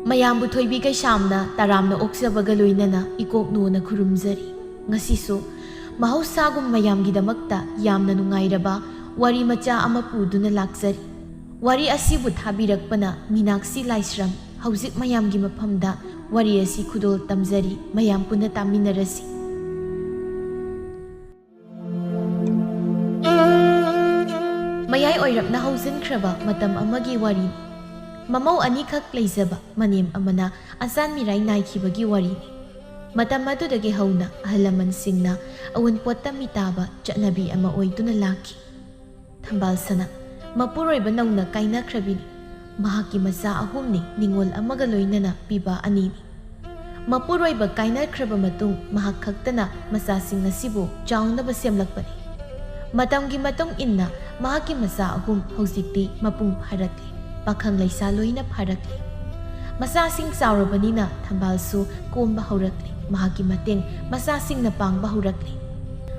ꯃꯌꯥꯝꯕꯨ ꯊꯣꯏꯕꯤ ꯀꯩꯁꯥꯝꯅ ꯇꯔꯥꯝꯅ ꯑꯣꯛꯆꯕꯒ ꯂꯣꯏꯅꯅ ꯏꯀꯣꯛꯅꯣꯅ ꯈꯨꯔꯨꯝꯖꯔꯤ꯫ ꯉꯁꯤꯁꯨ ꯃꯍꯧꯁꯥꯒꯨꯝ ꯃꯌꯥꯝꯒꯤꯗꯃꯛꯇ ꯌꯥꯝꯅ ꯅꯨꯡꯉꯥꯏꯔꯕ ꯋꯥꯔꯤ ꯃꯆꯥ ꯑꯃ ꯄꯨꯗꯨꯅ ꯂꯥꯛꯆꯔꯤ꯫ ꯋꯥꯔꯤ ꯑꯁꯤꯕꯨ ꯊꯥꯕꯤꯔꯛꯄꯅ ꯃꯤꯅꯥꯛꯁꯤ ꯂꯥꯏꯁ꯭ꯔꯝ꯫ ꯍꯧꯖꯤꯛ ꯃꯌꯥꯝꯒꯤ ꯃꯐꯝꯗ ꯋꯥꯔꯤ ꯑꯁꯤ ꯈꯨꯗꯣꯜ ꯇꯝꯖꯔꯤ꯫ ꯃꯌꯥꯝ ꯄꯨꯟꯅ ꯇꯥꯃꯤꯟꯅꯔꯁꯤ꯫ ꯃꯌꯥꯏ ꯑꯣꯏꯔꯞꯅ ꯍꯧꯖꯤꯟꯈ꯭ꯔꯕ ꯃꯇꯝ ꯑꯃꯒꯤ ꯋꯥꯔꯤꯅꯤ꯫ ꯃꯃꯧ ꯑꯅꯤꯈꯛ ꯂꯩꯖꯕ ꯃꯅꯦꯝ ꯑꯃꯅ ꯑꯆꯥꯟ ꯃꯤꯔꯥꯏ ꯅꯥꯏꯈꯤꯕꯒꯤ ꯋꯥꯔꯤꯅꯤ꯫ ꯃꯇꯝ ꯑꯗꯨꯗꯒꯤ ꯍꯧꯅ ꯑꯍꯜ ꯂꯃꯟꯁꯤꯡꯅ ꯑꯎꯟꯄꯣꯠꯇ ꯃꯤꯇꯥꯕ ꯆꯠꯅꯕꯤ ꯑꯃ ꯑꯣꯏꯗꯨꯅ ꯂꯥꯛꯈꯤ꯫ ꯊꯝꯕꯥꯜꯁꯅꯥ ꯃꯄꯨꯔꯣꯏꯕ ꯅꯧꯅ ꯀꯥꯏꯅꯈ꯭ꯔꯕꯤꯅꯤ꯫ ꯃꯍꯥꯛꯀꯤ ꯃꯆꯥ ꯑꯍꯨꯝꯅꯤ, ꯅꯤꯡꯉꯣꯜ ꯑꯃꯒ ꯂꯣꯏꯅꯅ ꯄꯤꯕ ꯑꯅꯤꯅꯤ꯫ ꯃꯄꯨꯔꯣꯏꯕ ꯀꯥꯏꯅꯈ꯭ꯔꯕ ꯃꯇꯨꯡ ꯃꯍꯥꯛ ꯈꯛꯇꯅ ꯃꯆꯥꯁꯤꯡ ꯑꯁꯤꯕꯨ ꯆꯥꯎꯅꯕ ꯁꯦꯝꯂꯛꯄꯅꯤ꯫ ꯃꯇꯝꯒꯤ ꯃꯇꯨꯡ ꯏꯟꯅ ꯃꯍꯥꯛꯀꯤ ꯃꯆꯥ ꯑꯍꯨꯝ ꯍꯧꯖꯤꯛꯇꯤ ꯃꯄꯨꯡ ꯐꯥꯔꯛꯂꯤ, ꯄꯥꯈꯪ ꯂꯩꯁꯥ ꯂꯣꯏꯅ ꯐꯥꯔꯛꯂꯤ꯫ ꯃꯆꯥꯁꯤꯡ ꯆꯥꯎꯔꯕꯅꯤꯅ ꯊꯝꯕꯥꯜꯁꯨ ꯀꯣꯝꯕ ꯍꯧꯔꯛꯂꯤ, ꯃꯍꯥꯛꯀꯤ ꯃꯇꯦꯡ ꯃꯆꯥꯁꯤꯡꯅ ꯄꯥꯡꯕ ꯍꯧꯔꯛꯂꯤ꯫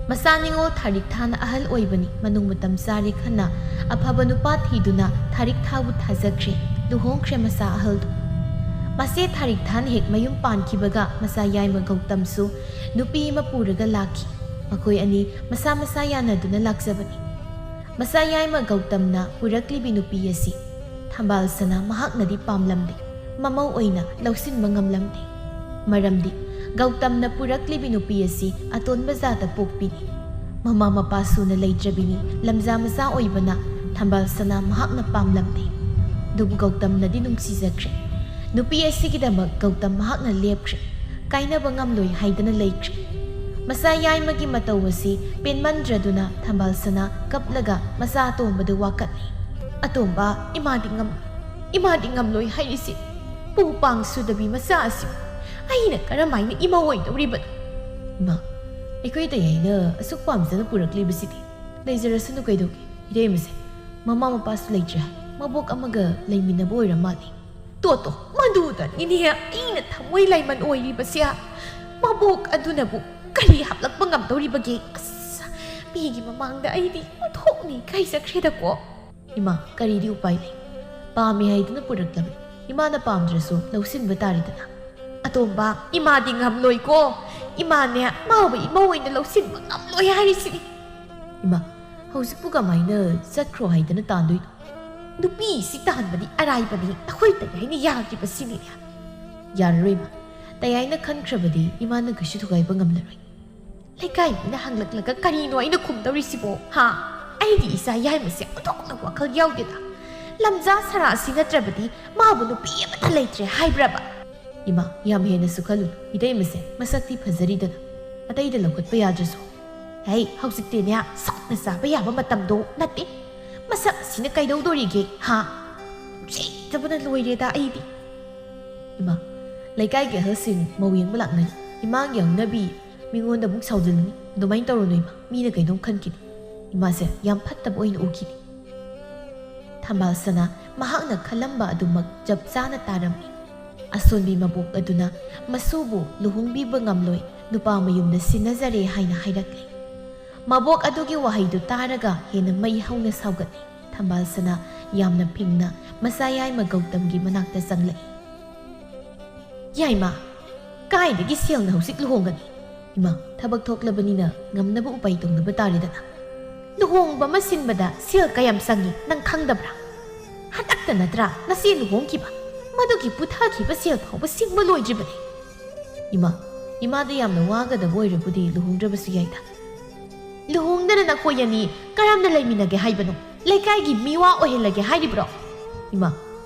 ꯃꯆꯥ ꯅꯤꯡꯉꯣꯜ ꯊꯥꯔꯤꯛ ꯊꯥꯅ ꯑꯍꯜ ꯑꯣꯏꯕꯅꯤ꯫ ꯃꯅꯨꯡ ꯃꯇꯝ ꯆꯥꯔꯦ ꯈꯟꯅ ꯑꯐꯕ ꯅꯨꯄꯥ ꯊꯤꯗꯨꯅ ꯊꯥꯔꯤꯛ ꯊꯥꯕꯨ ꯊꯥꯖꯈ꯭ꯔꯦ, ꯂꯨꯍꯣꯡꯈ꯭ꯔꯦ ꯃꯆꯥ ꯑꯍꯜꯗꯨ꯫ ꯃꯆꯦ ꯊꯥꯔꯤꯛ ꯊꯥꯅ ꯍꯦꯛ ꯃꯌꯨꯝ ꯄꯥꯟꯈꯤꯕꯒ ꯃꯆꯥ ꯌꯥꯏꯃ ꯒꯧꯇꯝꯁꯨ ꯅꯨꯄꯤ ꯑꯃ ꯄꯨꯔꯒ ꯂꯥꯛꯈꯤ꯫ ꯃꯈꯣꯏ ꯑꯅꯤ ꯃꯁꯥ ꯃꯁꯥ ꯌꯥꯅꯗꯨꯅ ꯂꯥꯛꯆꯕꯅꯤ꯫ ꯃꯆꯥ ꯌꯥꯏꯃ ꯒꯧꯇꯝꯅ ꯄꯨꯔꯛꯂꯤꯕꯤ ꯅꯨꯄꯤ ꯑꯁꯤ ꯊꯝꯕꯥꯜꯁꯅꯥ ꯃꯍꯥꯛꯅꯗꯤ ꯄꯥꯝꯂꯝꯗꯦ, ꯃꯃꯧ ꯑꯣꯏꯅ ꯂꯧꯁꯤꯟꯕ ꯉꯝꯂꯝꯗꯦ꯫ ꯃꯔꯝꯗꯤ ꯒꯧꯇꯝꯅ ꯄꯨꯔꯛꯂꯤꯕꯤ ꯅꯨꯄꯤ ꯑꯁꯤ ꯑꯇꯣꯟꯕ ꯖꯥꯇ ꯄꯣꯛꯄꯤꯅꯤ, ꯃꯃꯥ ꯃꯄꯥ ꯁꯨꯅ ꯂꯩꯇ꯭ꯔꯕꯤꯅꯤ꯫ ꯂꯝꯖꯥ ꯃꯆꯥ ꯑꯣꯏꯕꯅ ꯊꯝꯕꯥꯜꯁꯅꯥ ꯃꯍꯥꯛꯅ ꯄꯥꯝꯂꯝꯗꯦ꯫ ꯑꯗꯨꯕꯨ ꯒꯧꯇꯝꯅꯗꯤ ꯅꯨꯡꯁꯤꯖꯈ꯭ꯔꯦ꯫ ꯅꯨꯄꯤ ꯑꯁꯤꯒꯤꯗꯃꯛ ꯒꯧꯇꯝ ꯃꯍꯥꯛꯅ ꯂꯦꯞꯈ꯭ꯔꯦ, ꯀꯥꯏꯅꯕ ꯉꯝꯂꯣꯏ ꯍꯥꯏꯗꯅ ꯂꯩꯈ꯭ꯔꯦ꯫ ꯃꯆꯥ ꯌꯥꯏꯃꯒꯤ ꯃꯇꯧ ꯑꯁꯤ ꯄꯦꯟꯃꯟꯗ꯭ꯔꯗꯨꯅ ꯊꯝꯕꯥꯜꯁꯅꯥ ꯀꯞꯂꯒ ꯃꯆꯥ ꯑꯇꯣꯝꯕꯗ ꯋꯥꯀꯠꯂꯤ꯫ ꯑꯇꯣꯝꯕ, ꯏꯃꯥꯗꯤ ꯉꯝꯂꯣꯏ ꯍꯥꯏꯔꯤꯁꯤ ꯄꯨ ꯄꯥꯡ ꯁꯨꯗꯕꯤ ꯃꯆꯥ ꯑꯁꯤ ꯑꯩꯅ ꯀꯔꯝꯍꯥꯏꯅ ꯏꯃꯧ ꯑꯣꯏꯗꯧꯔꯤꯕꯅꯣ? ꯏꯃꯥ, ꯑꯩꯈꯣꯏ ꯇꯌꯥꯏꯅ ꯑꯁꯨꯛ ꯄꯥꯝꯖꯅ ꯄꯨꯔꯛꯂꯤꯕꯁꯤꯗꯤ ꯂꯩꯖꯔꯁꯅꯨ ꯀꯩꯗꯧꯒꯦ? ꯏꯇꯩꯃꯁꯦ ꯃꯃꯥ ꯃꯄꯥꯁꯨ ꯂꯩꯇ꯭ꯔꯦ ꯍꯥꯏ, ꯃꯕꯣꯛ ꯑꯃꯒ ꯂꯩꯃꯤꯟꯅꯕ ꯑꯣꯏꯔ ꯃꯥꯜꯂꯤ꯫ ꯇꯣꯇꯣ, ꯃꯗꯨꯗꯅꯤꯅꯦ ꯑꯩꯅ ꯊꯃꯣꯏ ꯂꯥꯏꯃꯟ ꯑꯣꯏꯔꯤꯕꯁꯦ꯫ ꯃꯕꯣꯛ ꯑꯗꯨꯅꯕꯨ ꯀꯔꯤ ꯍꯥꯞꯂꯛꯄ ꯉꯝꯗꯧꯔꯤꯕꯒꯦ? ꯑꯁ, ꯃꯤꯒꯤ ꯃꯃꯥꯡꯗ ꯑꯩꯗꯤ ꯑꯣꯟꯊꯣꯛꯅꯤ ꯀꯥꯏꯖꯈ꯭ꯔꯦꯗꯀꯣ꯫ ꯏꯃꯥ, ꯀꯔꯤꯗꯤ ꯎꯄꯥꯏ ꯂꯩ? ꯄꯥꯝꯃꯤ ꯍꯥꯏꯗꯨꯅ ꯄꯨꯔꯛꯂꯕꯅꯤ, ꯏꯃꯥꯅ ꯄꯥꯝꯗ꯭ꯔꯁꯨ ꯂꯧꯁꯤꯟꯕ ꯇꯥꯔꯦꯗꯅ꯫ ꯑꯇꯣꯝꯕ, ꯏꯃꯥꯗꯤ ꯉꯝꯂꯣꯏꯀꯣ꯫ ꯏꯃꯥꯅꯦ ꯃꯥꯕꯨ ꯏꯃꯧ ꯑꯣꯏꯅ ꯂꯧꯁꯤꯟꯕ ꯉꯝꯂꯣꯏ ꯍꯥꯏꯔꯤꯁꯤꯅꯤ꯫ ꯏꯃꯥ, ꯍꯧꯖꯤꯛꯄꯨ ꯀꯃꯥꯏꯅ ꯆꯠꯈ꯭ꯔꯣ ꯍꯥꯏꯗꯅ ꯇꯥꯟꯗꯣꯏꯅꯣ? ꯅꯨꯄꯤꯁꯤ ꯇꯥꯟꯕꯗꯤ ꯑꯔꯥꯏꯕꯅꯤ, ꯑꯩꯈꯣꯏ ꯇꯌꯥꯏꯅ ꯌꯥꯗ꯭ꯔꯤꯕꯁꯤꯅꯤꯅꯦ꯫ ꯌꯥꯔꯔꯣꯏ ꯏꯃꯥ, ꯇꯌꯥꯏꯅ ꯈꯟꯈ꯭ꯔꯕꯗꯤ ꯏꯃꯥꯅ ꯀꯩꯁꯨ ꯊꯨꯒꯥꯏꯕ ꯉꯝꯂꯔꯣꯏ꯫ ꯂꯩꯀꯥꯏ ꯃꯤꯅ ꯍꯪꯂꯛꯂꯒ ꯀꯔꯤꯅꯣ ꯑꯩꯅ ꯈꯨꯝꯗꯧꯔꯤꯁꯤꯕꯣ? ꯍꯥ? ꯑꯩꯒꯤ ꯏꯆꯥ ꯌꯥꯏꯃꯁꯦ ꯑꯣꯟꯊꯣꯛꯅ ꯋꯥꯈꯜ ꯌꯥꯎꯗꯦꯗ꯫ ꯂꯝꯖꯥ ꯁꯔꯥ ꯑꯁꯤ ꯅꯠꯇ꯭ꯔꯕꯗꯤ ꯃꯥꯕꯨ ꯅꯨꯄꯤ ꯑꯃꯠꯇ ꯂꯩꯇ꯭ꯔꯦ ꯍꯥꯏꯕ꯭ꯔꯕ? ꯏꯃꯥ, ꯌꯥꯝ ꯍꯦꯟꯅꯁꯨ ꯈꯜꯂꯨ꯫ ꯏꯇꯩꯃꯁꯦ ꯃꯁꯛꯇꯤ ꯐꯖꯔꯤꯗꯅ, ꯑꯇꯩꯗ ꯂꯧꯈꯠꯄ ꯌꯥꯗ꯭ꯔꯁꯨ꯫ ꯍꯩ, ꯍꯧꯖꯤꯛꯇꯤꯅꯦ ꯁꯛꯅ ꯆꯥꯕ ꯌꯥꯕ ꯃꯇꯝꯗꯣ ꯅꯠꯇꯦ꯫ ꯃꯁꯛ ꯑꯁꯤꯅ ꯀꯩꯗꯧꯗꯣꯔꯤꯒꯦ? ꯍꯥ? ꯅꯨꯡꯁꯤꯗꯕꯅ ꯂꯣꯏꯔꯦꯗ ꯑꯩꯗꯤ꯫ ꯏꯃꯥ, ꯂꯩꯀꯥꯏꯒꯤ ꯑꯍꯜꯁꯤꯡ ꯃꯧ ꯌꯦꯡꯕ ꯂꯥꯛꯅꯔꯤ, ꯏꯃꯥꯒꯤ ꯍꯧꯅꯕꯤ ꯃꯤꯉꯣꯟꯗ ꯑꯃꯨꯛ ꯁꯥꯎꯖꯤꯜꯂꯅꯤ꯫ ꯑꯗꯨꯃꯥꯏꯅ ꯇꯧꯔꯨꯅꯨ ꯏꯃꯥ, ꯃꯤꯅ ꯀꯩꯅꯣꯝ ꯈꯟꯈꯤꯅꯤ꯫ ꯏꯃꯥꯁꯦ ꯌꯥꯝ ꯐꯠꯇꯕ ꯑꯣꯏꯅ ꯎꯈꯤꯅꯤ꯫ ꯊꯝꯕꯥꯜꯁꯅꯥ ꯃꯍꯥꯛꯅ ꯈꯜꯂꯝꯕ ꯑꯗꯨꯃꯛ ꯆꯞ ꯆꯥꯅ ꯇꯥꯔꯝꯃꯤ꯫ ꯑꯁꯣꯟꯕꯤ ꯃꯕꯣꯛ ꯑꯗꯨꯅ ꯃꯁꯨꯕꯨ ꯂꯨꯍꯣꯡꯕꯤꯕ ꯉꯝꯂꯣꯏ, ꯅꯨꯄꯥ ꯃꯌꯨꯝꯗ ꯁꯤꯟꯅꯖꯔꯦ ꯍꯥꯏꯅ ꯍꯥꯏꯔꯛꯂꯤ꯫ ꯃꯕꯣꯛ ꯑꯗꯨꯒꯤ ꯋꯥꯍꯩꯗꯨ ꯇꯥꯔꯒ ꯍꯦꯟꯅ ꯃꯩ ꯍꯧꯅ ꯁꯥꯎꯒꯠꯂꯤ꯫ ꯊꯝꯕꯥꯜꯁꯅꯥ ꯌꯥꯝꯅ ꯐꯤꯡꯅ ꯃꯆꯥ ꯌꯥꯏꯃ ꯒꯧꯇꯝꯒꯤ ꯃꯅꯥꯛꯇ ꯆꯪꯂꯛꯏ꯫ ꯌꯥꯏꯃ, ꯀꯥꯏꯗꯒꯤ ꯁꯦꯜꯅ ꯍꯧꯖꯤꯛ ꯂꯨꯍꯣꯡꯒꯅꯤ? ꯏꯃꯥ, ꯊꯕꯛ ꯊꯣꯛꯂꯕꯅꯤꯅ ꯉꯝꯅꯕ ꯎꯄꯥꯏ ꯇꯧꯅꯕ ꯇꯥꯔꯦꯗꯅ꯫ ꯂꯨꯍꯣꯡꯕ ꯑꯃ ꯁꯤꯟꯕꯗ ꯁꯦꯜ ꯀꯌꯥꯝ ꯆꯪꯉꯤ ꯅꯪ ꯈꯪꯗꯕ꯭ꯔꯥ? ꯍꯟꯗꯛꯇ ꯅꯠꯇ꯭ꯔꯥ ꯅꯆꯦ ꯂꯨꯍꯣꯡꯈꯤꯕ? ꯃꯗꯨꯒꯤ ꯄꯨꯊꯈꯤꯕ ꯁꯦꯜ ꯐꯥꯎꯕ ꯁꯤꯡꯕ ꯂꯣꯏꯗ꯭ꯔꯤꯕꯅꯤ꯫ ꯏꯃꯥ, ꯏꯃꯥꯗ ꯌꯥꯝꯅ ꯋꯥꯒꯗꯕ ꯑꯣꯏꯔꯕꯗꯤ ꯂꯨꯍꯣꯡꯗ꯭ꯔꯕꯁꯨ ꯌꯥꯏꯗ꯫ ꯂꯨꯍꯣꯡꯗꯅ ꯅꯈꯣꯏ ꯑꯅꯤ ꯀꯔꯝꯅ ꯂꯩꯃꯤꯟꯅꯒꯦ ꯍꯥꯏꯕꯅꯣ? ꯂꯩꯀꯥꯏꯒꯤ ꯃꯤꯋꯥ ꯑꯣꯏꯍꯜꯂꯒꯦ ꯍꯥꯏꯔꯤꯕ꯭ꯔꯣ? ꯏꯃꯥ,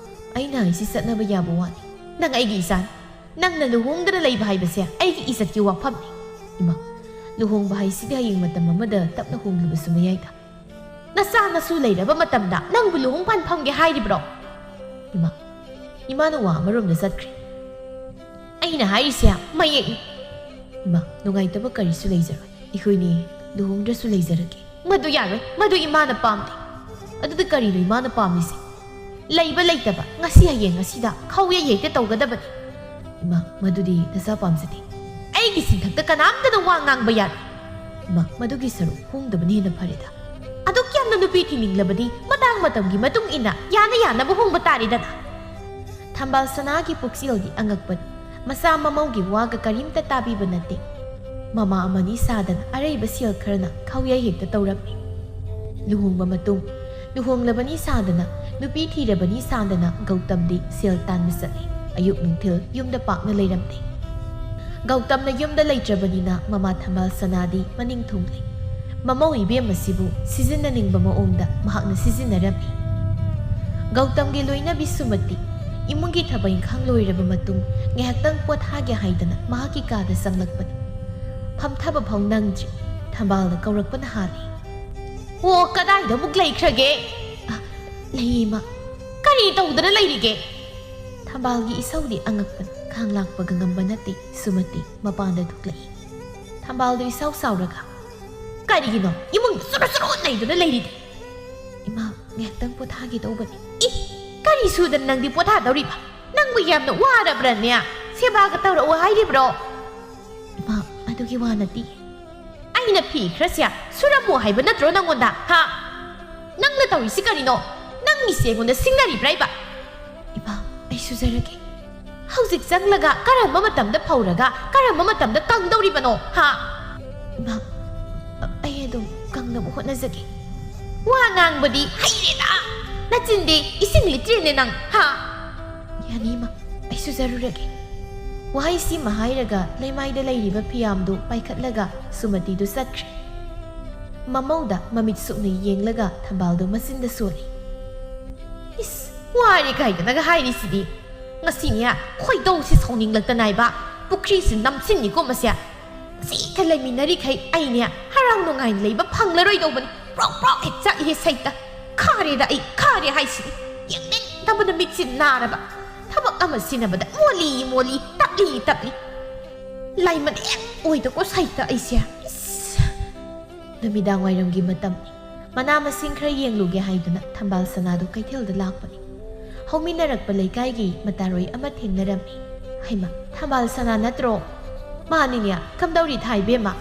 ꯑꯩꯅ ꯍꯥꯏꯁꯤ ꯆꯠꯅꯕ ꯌꯥꯕ ꯋꯥꯅꯤ꯫ ꯅꯪ ꯑꯩꯒꯤ ꯏꯆꯥꯅꯤ, ꯅꯪꯅ ꯂꯨꯍꯣꯡꯗꯅ ꯂꯩꯕ ꯍꯥꯏꯕꯁꯦ ꯑꯩꯒꯤ ꯏꯖꯠꯀꯤ ꯋꯥꯐꯝꯅꯤ꯫ ꯏꯃꯥ, ꯂꯨꯍꯣꯡꯕ ꯍꯥꯏꯁꯤꯗꯤ ꯍꯌꯦꯡ ꯃꯇꯝ ꯑꯃꯗ ꯇꯞꯅ ꯍꯣꯡꯂꯕꯁꯨ ꯃꯌꯥꯏꯗ꯫ ꯅꯆꯥ ꯅꯁꯨ ꯂꯩꯔꯕ ꯃꯇꯝꯗ ꯅꯪꯕꯨ ꯂꯨꯍꯣꯡ ꯄꯥꯟꯐꯝꯒꯦ ꯍꯥꯏꯔꯤꯕ꯭ꯔꯣ? ꯏꯃꯥ, ꯏꯃꯥꯅ ꯋꯥ ꯑꯃꯔꯣꯝꯗ ꯆꯠꯈ꯭ꯔꯦ꯫ ꯑꯩꯅ ꯍꯥꯏꯔꯤꯁꯦ ꯃꯌꯦꯛꯅꯤ꯫ ꯏꯃꯥ, ꯅꯨꯡꯉꯥꯏꯇꯕ ꯀꯔꯤꯁꯨ ꯂꯩꯖꯔꯣꯏ, ꯑꯩꯈꯣꯏꯅꯤ ꯂꯨꯍꯣꯡꯗ꯭ꯔꯁꯨ ꯂꯩꯖꯔꯒꯦ꯫ ꯃꯗꯨ ꯌꯥꯔꯣꯏ, ꯃꯗꯨ ꯏꯃꯥꯅ ꯄꯥꯝꯗꯦ꯫ ꯑꯗꯨꯗꯤ ꯀꯔꯤꯅꯣ ꯏꯃꯥꯅ ꯄꯥꯝꯂꯤꯁꯦ? ꯂꯩꯕ ꯂꯩꯇꯕ ꯉꯁꯤ ꯍꯌꯦꯡ ꯉꯁꯤꯗ ꯈꯧꯌꯩ ꯍꯦꯛꯇ ꯇꯧꯒꯗꯕꯅꯤ꯫ ꯏꯃꯥ, ꯃꯗꯨꯗꯤ ꯅꯆꯥ ꯄꯥꯝꯖꯗꯦ꯫ ꯑꯩꯒꯤ ꯁꯤꯟꯊꯛꯇ ꯀꯅꯥꯝꯇꯅ ꯋꯥ ꯉꯥꯡꯕ ꯌꯥꯔꯣꯏ꯫ ꯃꯗꯨꯒꯤ ꯁꯔꯨꯛ ꯍꯣꯡꯗꯕꯅ ꯍꯦꯟꯅ ꯐꯔꯦꯗ ꯑꯗꯨꯛ ꯌꯥꯝꯅ ꯅꯨꯄꯤ ꯊꯤꯅꯤꯡꯂꯕꯗꯤ ꯃꯇꯥꯡ ꯃꯇꯝꯒꯤ ꯃꯇꯨꯡ ꯏꯟꯅ ꯌꯥꯅꯕ ꯍꯣꯡꯕ ꯇꯥꯔꯦꯗꯅ ꯊꯝꯕꯥꯜ ꯁꯅꯥꯒꯤ ꯄꯨꯛꯆꯦꯜꯗꯤ ꯑꯉꯛꯄꯅꯤ ꯃꯆꯥ ꯃꯃꯧꯒꯤ ꯋꯥꯒ ꯀꯔꯤꯝꯇ ꯇꯥꯕꯤꯕ ꯅꯠꯇꯦ ꯃꯃꯥ ꯑꯃꯅꯤ ꯁꯥꯗꯅ ꯑꯔꯩꯕ ꯁꯦꯜ ꯈꯔꯅ ꯈꯥꯎꯌꯩ ꯍꯦꯛꯇ ꯇꯧꯔꯝꯃꯤ ꯂꯨꯍꯣꯡꯕ ꯃꯇꯨꯡ ꯂꯨꯍꯣꯡꯂꯕꯅꯤ ꯁꯥꯗꯅ ꯅꯨꯄꯤ ꯊꯤꯔꯕꯅꯤ ꯁꯥꯗꯅ ꯒꯧꯇꯝꯗꯤ ꯁꯦꯜ ꯇꯥꯟꯕ ꯆꯠꯂꯤ ꯑꯌꯨꯛ ꯅꯨꯡꯊꯤꯜ ꯌꯨꯝꯗ ꯄꯥꯛꯅ ꯂꯩꯔꯝꯗꯦ ꯒꯧꯇꯝꯅ ꯌꯨꯝꯗ ꯂꯩꯇ꯭ꯔꯕꯅꯤꯅ ꯃꯃꯥ ꯊꯝꯕꯥꯜ ꯁꯅꯥꯗꯤ ꯃꯅꯤꯡ ꯊꯨꯡꯂꯤ ꯃꯃꯧ ꯏꯕꯦꯝ ꯑꯁꯤꯕꯨ ꯁꯤꯖꯤꯟꯅꯅꯤꯡꯕ ꯃꯑꯣꯡꯗ ꯃꯍꯥꯛꯅ ꯁꯤꯖꯤꯟꯅꯔꯝꯃꯤ ꯒꯧꯇꯝꯒꯤ ꯂꯣꯏꯅꯕꯤ ꯁꯨꯃꯇꯤ ꯏꯃꯨꯡꯒꯤ ꯊꯕꯛ ꯏꯪꯈꯥꯡ ꯂꯣꯏꯔꯕ ꯃꯇꯨꯡ ꯉꯥꯏꯍꯥꯛꯇꯪ ꯄꯣꯊꯥꯒꯦ ꯍꯥꯏꯗꯅ ꯃꯍꯥꯛꯀꯤ ꯀꯥꯗ ꯆꯪꯂꯛꯄꯅꯤ ꯐꯝꯊꯕ ꯐꯥꯎ ꯅꯪꯗ꯭ꯔꯤ ꯊꯝꯕꯥꯜꯅ ꯀꯧꯔꯛꯄꯅ ꯍꯥꯜꯂꯤ ꯑꯣ ꯀꯗꯥꯏꯗ ꯑꯃꯨꯛ ꯂꯩꯈ꯭ꯔꯒꯦ ꯂꯩꯌꯦ ꯏꯃꯥ ꯀꯔꯤ ꯇꯧꯗꯅ ꯂꯩꯔꯤꯒꯦ ꯊꯝꯕꯥꯜꯒꯤ ꯏꯁꯧꯗꯤ ꯑꯉꯛꯄꯅꯤ ꯈꯥꯡ ꯂꯥꯛꯄꯒ ꯉꯝꯕ ꯅꯠꯇꯦ ꯁꯨꯃꯇꯤ ꯃꯄꯥꯟꯗ ꯊꯣꯛꯂꯛꯏ ꯊꯝꯕꯥꯜꯗꯨ ꯏꯁꯥꯎ ꯁꯥꯎꯔꯒ ꯀꯔꯤꯒꯤꯅꯣ ꯏꯃꯨꯡꯗ ꯆꯨꯔꯨ ꯂꯩꯗꯨꯅ ꯂꯩꯔꯤꯗꯤ ꯏꯃꯥ ꯉꯥꯏꯍꯥꯛꯇꯪ ꯄꯣꯊꯥꯒꯦ ꯇꯧꯕꯅꯤ ꯀꯔꯤ ꯁꯨꯗꯅ ꯅꯪꯗꯤ ꯄꯣꯊꯥꯗꯧꯔꯤꯕ ꯅꯪꯕꯨ ꯌꯥꯝꯅ ꯋꯥꯔꯕ꯭ꯔꯅꯦ ꯁꯦꯕꯥꯒ ꯇꯧꯔꯛꯑꯣ ꯍꯥꯏꯔꯤꯕ꯭ꯔో ꯏꯃꯥ ꯑꯗꯨꯒꯤ ꯋꯥ ꯅꯠꯇꯦ ꯑꯩꯅ ꯐꯤ ꯈꯔꯁꯦ ꯁꯨꯔꯝꯃꯣ ꯍꯥꯏꯕ ꯅꯠꯇ꯭ꯔꯣ ꯅꯪꯉꯣꯟꯗ ꯍꯥ ꯅꯪꯅ ꯇꯧꯔꯤꯁꯤ ꯀꯔꯤꯅꯣ ꯅꯪꯒꯤꯁꯦ ꯑꯩꯉꯣꯟꯗ ꯁꯤꯡꯅꯔꯤꯕ꯭ꯔꯥ ꯏꯕ ꯏꯃꯥ ꯑꯩ ꯁꯨꯖꯔꯒꯦ ꯍꯧꯖꯤꯛ ꯆꯪꯂꯒ ꯀꯔꯝꯕ ꯃꯇꯝꯗ ꯐꯧꯔꯒ ꯀꯔꯝꯕ ꯃꯇꯝꯗ ꯀꯪꯗꯧꯔꯤꯕꯅꯣ ꯍꯥ ꯏꯃꯥ ꯑꯩ ꯑꯗꯨꯝ ꯀꯪꯅꯕ ꯍꯣꯠꯅꯖꯒꯦ ꯋꯥ ꯉꯥꯡꯕꯗꯤ ꯍꯩꯔꯦꯗ ꯅꯆꯤꯟꯗꯤ ꯏꯁꯤꯡ ꯂꯤꯇ꯭ꯔꯦꯅꯦ ꯅꯪ ꯍꯥ ꯌꯥꯅꯤ ꯏꯃꯥ ꯑꯩ ꯁꯨꯖꯔꯨꯔꯒꯦ ꯋꯥꯍꯩꯁꯤꯃ ꯍꯥꯏꯔꯒ ꯂꯩꯃꯥꯏꯗ ꯂꯩꯔꯤꯕ ꯐꯤꯌꯥꯝꯗꯨ ꯄꯥꯏꯈꯠꯂꯒ ꯁꯨꯃꯇꯤꯗꯨ ꯆꯠꯈ꯭ꯔꯦ ꯃꯃꯧꯗ ꯃꯃꯤꯠ ꯁꯨꯛꯅ ꯌꯦꯡꯂꯒ ꯊꯝꯕꯥꯜꯗꯨ ꯃꯆꯤꯟꯗ ꯁꯣꯜꯂꯤ ꯏꯁ ꯋꯥꯔꯦ ꯀꯥꯏꯗꯅꯒ ꯍꯥꯏꯔꯤꯁꯤꯗꯤ ꯉꯁꯤꯅꯦ ꯈꯣꯏꯗꯧꯁꯤ ꯁꯥꯎꯅꯤꯡꯂꯛꯇꯅꯥꯏꯕ ꯄꯨꯈ꯭ꯔꯤꯁꯤ ꯅꯝꯁꯤꯟꯅꯤꯀꯣ ꯃꯁꯦ ꯁꯤꯒ ꯂꯩꯃꯤꯟꯅꯔꯤꯈꯩ ꯑꯩꯅꯦ ꯍꯔꯥꯎ ꯅꯨꯡꯉꯥꯏꯅ ꯂꯩꯕ ꯐꯪꯂꯔꯣꯏꯗꯧꯕꯅꯤ ꯄ꯭ꯔꯣꯛ ꯄ꯭ꯔꯣꯛ ꯍꯦꯛ ꯆꯥꯛꯏꯍꯦ ꯁꯩꯇ ꯈꯥꯔꯦꯗ ꯑꯩ ꯈꯥꯔꯦ ꯍꯥꯏꯁꯤꯅꯤ ꯌꯦꯡꯅꯤꯡꯗꯕꯅ ꯃꯤꯠꯁꯤ ꯅꯥꯔꯕ ꯊꯕꯛ ꯑꯃ ꯁꯤꯟꯅꯕꯗ ꯃꯣꯜꯂꯤ ꯇꯞꯂꯤ ꯂꯥꯏꯃꯟ ꯍꯦꯛ ꯑꯣꯏꯗꯀꯣ ꯁꯩꯇ ꯑꯩꯁꯦ ꯅꯨꯃꯤꯗꯥꯡ ꯋꯥꯏꯔꯝꯒꯤ ꯃꯇꯝꯅꯤ ꯃꯅꯥ ꯃꯁꯤꯡ ꯈꯔ ꯌꯦꯡꯂꯨꯒꯦ ꯍꯥꯏꯗꯨꯅ ꯊꯝꯕꯥꯜ ꯁꯅꯥꯗꯨ ꯀꯩꯊꯦꯜꯗ ꯂꯥꯛꯄꯅꯤ ꯍꯧꯃꯤꯟꯅꯔꯛꯄ ꯂꯩꯀꯥꯏꯒꯤ ꯃꯇꯥꯔꯣꯏ ꯑꯃ ꯊꯦꯡꯅꯔꯝꯃꯤ ꯍꯩꯃ ꯊꯝꯕꯥꯜ ꯁꯅꯥ ꯅꯠꯇ꯭ꯔꯣ ꯃꯥꯅꯤꯅꯦ ꯀꯝꯗꯧꯔꯤ ꯊꯥꯏꯕꯦꯝꯃ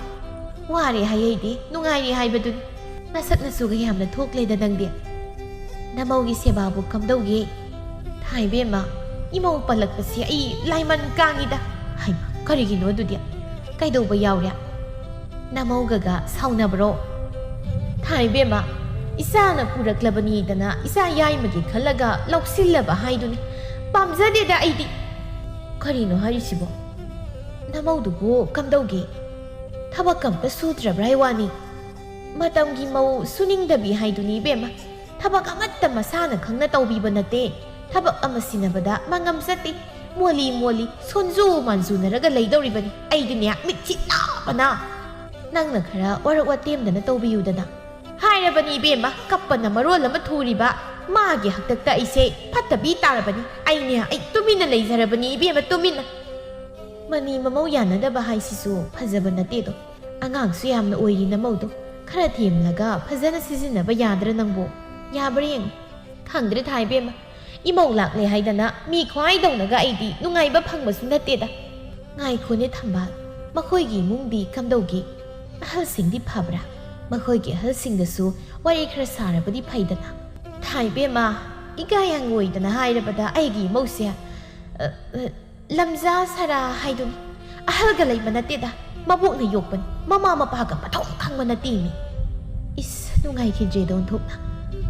ꯋꯥꯔꯦ ꯍꯥꯏꯌꯩꯗꯤ ꯅꯨꯡꯉꯥꯏꯔꯦ ꯍꯥꯏꯕꯗꯨꯅꯤ ꯅꯁꯛ ꯅꯁꯨꯒ ꯌꯥꯝꯅ ꯊꯣꯛꯂꯦꯗ ꯅꯪꯗꯤ ꯅꯃꯧꯒꯤ ꯁꯦꯕꯥꯕꯨ ꯀꯝꯗꯧꯒꯦ ꯊꯥꯏꯕꯦꯝꯃ ꯏꯃꯧ ꯄꯜꯂꯛꯄꯁꯤ ꯑꯩ ꯂꯥꯏꯃꯟ ꯀꯥꯡꯉꯤꯗ ꯍꯩꯃ ꯀꯔꯤꯒꯤꯅꯣ ꯑꯗꯨꯗꯤ ꯀꯩꯗꯧꯕ ꯌꯥꯎꯔꯦ ꯅꯃꯧꯒꯒ ꯁꯥꯎꯅꯕ꯭ꯔꯣ ꯊꯥꯏꯕꯦꯝꯃ ꯏꯆꯥꯅ ꯄꯨꯔꯛꯂꯕꯅꯤꯗꯅ ꯏꯆꯥ ꯌꯥꯏꯃꯒꯤ ꯈꯜꯂꯒ ꯂꯧꯁꯤꯜꯂꯕ ꯍꯥꯏꯗꯨꯅꯤ ꯄꯥꯝꯖꯗꯦꯗ ꯑꯩꯗꯤ ꯀꯔꯤꯅꯣ ꯍꯥꯏꯔꯤꯁꯤꯕꯣ ꯅꯃꯧꯗꯨꯕꯨ ꯀꯝꯗꯧꯒꯦ ꯊꯕꯛ ꯑꯝꯇ ꯁꯨꯗ꯭ꯔꯕ꯭ꯔꯥ ꯍꯥꯏ ꯋꯥꯅꯤ ꯃꯇꯝꯒꯤ ꯃꯧ ꯁꯨꯅꯤꯡꯗꯕꯤ ꯍꯥꯏꯗꯨꯅꯤ ꯏꯕꯦꯝꯃ ꯊꯕꯛ ꯑꯃꯠꯇ ꯃꯁꯥꯅ ꯈꯪꯅ ꯇꯧꯕꯤꯕ ꯅꯠꯇꯦ ꯊꯕꯛ ꯑꯃ ꯁꯤꯟꯅꯕꯗ ꯃꯉꯝ ꯆꯠꯇꯦ ꯃꯣꯜꯂꯤ ꯁꯣꯟꯖꯨ ꯃꯥꯟꯖꯨꯅꯔꯒ ꯂꯩꯗꯧꯔꯤꯕꯅꯤ ꯑꯩꯗꯤꯅꯦ ꯃꯤꯠꯁꯤ ꯅꯥꯕꯅ ꯅꯪꯅ ꯈꯔ ꯋꯥꯔꯛ ꯋꯥꯇꯦꯝꯗꯅ ꯇꯧꯕꯤꯌꯨꯗꯅ ꯍꯥꯏꯔꯕꯅꯤ ꯏꯕꯦꯝꯃ ꯀꯞꯄꯅ ꯃꯔꯣꯜ ꯑꯃ ꯊꯨꯔꯤꯕ ꯃꯥꯒꯤ ꯍꯛꯇꯛꯇ ꯑꯩꯁꯦ ꯐꯠꯇꯕꯤ ꯇꯥꯔꯕꯅꯤ ꯑꯩ ꯇꯨꯃꯤꯟꯅ ꯂꯩꯖꯔꯕꯅꯤ ꯏꯕꯦꯝꯃ ꯇꯨꯃꯤꯟꯅ ꯃꯅꯤ ꯃꯃꯧ ꯌꯥꯅꯗꯕ ꯍꯥꯏꯁꯤꯁꯨ ꯐꯖꯕ ꯅꯠꯇꯦꯗꯣ ꯑꯉꯥꯡꯁꯨ ꯌꯥꯝꯅ ꯑꯣꯏꯔꯤ ꯅꯃꯧꯗꯣ ꯈꯔ ꯊꯦꯝꯂꯒ ꯐꯖꯅ ꯁꯤꯖꯤꯟꯅꯕ ꯌꯥꯗ꯭ꯔꯥ ꯅꯪꯕꯣ ꯌꯥꯕ꯭ꯔꯥ ꯌꯦꯡꯉꯨ ꯈꯪꯗ꯭ꯔꯦ ꯊꯥꯏꯕꯦꯝꯃ ꯏꯃꯧ ꯂꯥꯛꯂꯦ ꯍꯥꯏꯗꯅ ꯃꯤ ꯈ꯭ꯋꯥꯏꯗꯧꯅꯒ ꯑꯩꯗꯤ ꯅꯨꯡꯉꯥꯏꯕ ꯐꯪꯕꯁꯨ ꯅꯠꯇꯦꯗ ꯉꯥꯏꯈꯣꯅꯦ ꯊꯝꯕꯥꯜ ꯃꯈꯣꯏꯒꯤ ꯏꯃꯨꯡꯗꯤ ꯀꯝꯗꯧꯒꯦ ꯑꯍꯜꯁꯤꯡꯗꯤ ꯐꯕ꯭ꯔꯥ ꯃꯈꯣꯏꯒꯤ ꯑꯍꯜꯁꯤꯡꯗꯁꯨ ꯋꯥꯔꯤ ꯈꯔ ꯁꯥꯔꯕꯗꯤ ꯐꯩꯗꯅ ꯊꯥꯏꯕꯦꯝꯃ ꯏꯀꯥꯏꯍꯪꯉꯣꯏꯗꯅ ꯍꯥꯏꯔꯕꯗ ꯑꯩꯒꯤ ꯏꯃꯧꯁꯦ ꯂꯝꯖꯥ ꯁꯔꯥ ꯍꯥꯏꯗꯨꯅꯤ ꯑꯍꯜꯒ ꯂꯩꯕ ꯅꯠꯇꯦꯗ ꯃꯕꯣꯛꯅ ꯌꯣꯛꯄꯅꯤ ꯃꯃꯥ ꯃꯄꯥꯒ ꯃꯊꯧ ꯈꯪꯕ ꯅꯠꯇꯦꯃꯤ ꯏꯁ ꯅꯨꯡꯉꯥꯏꯈꯤꯗ꯭ꯔꯦꯗ ꯑꯣꯟꯊꯣꯛꯅ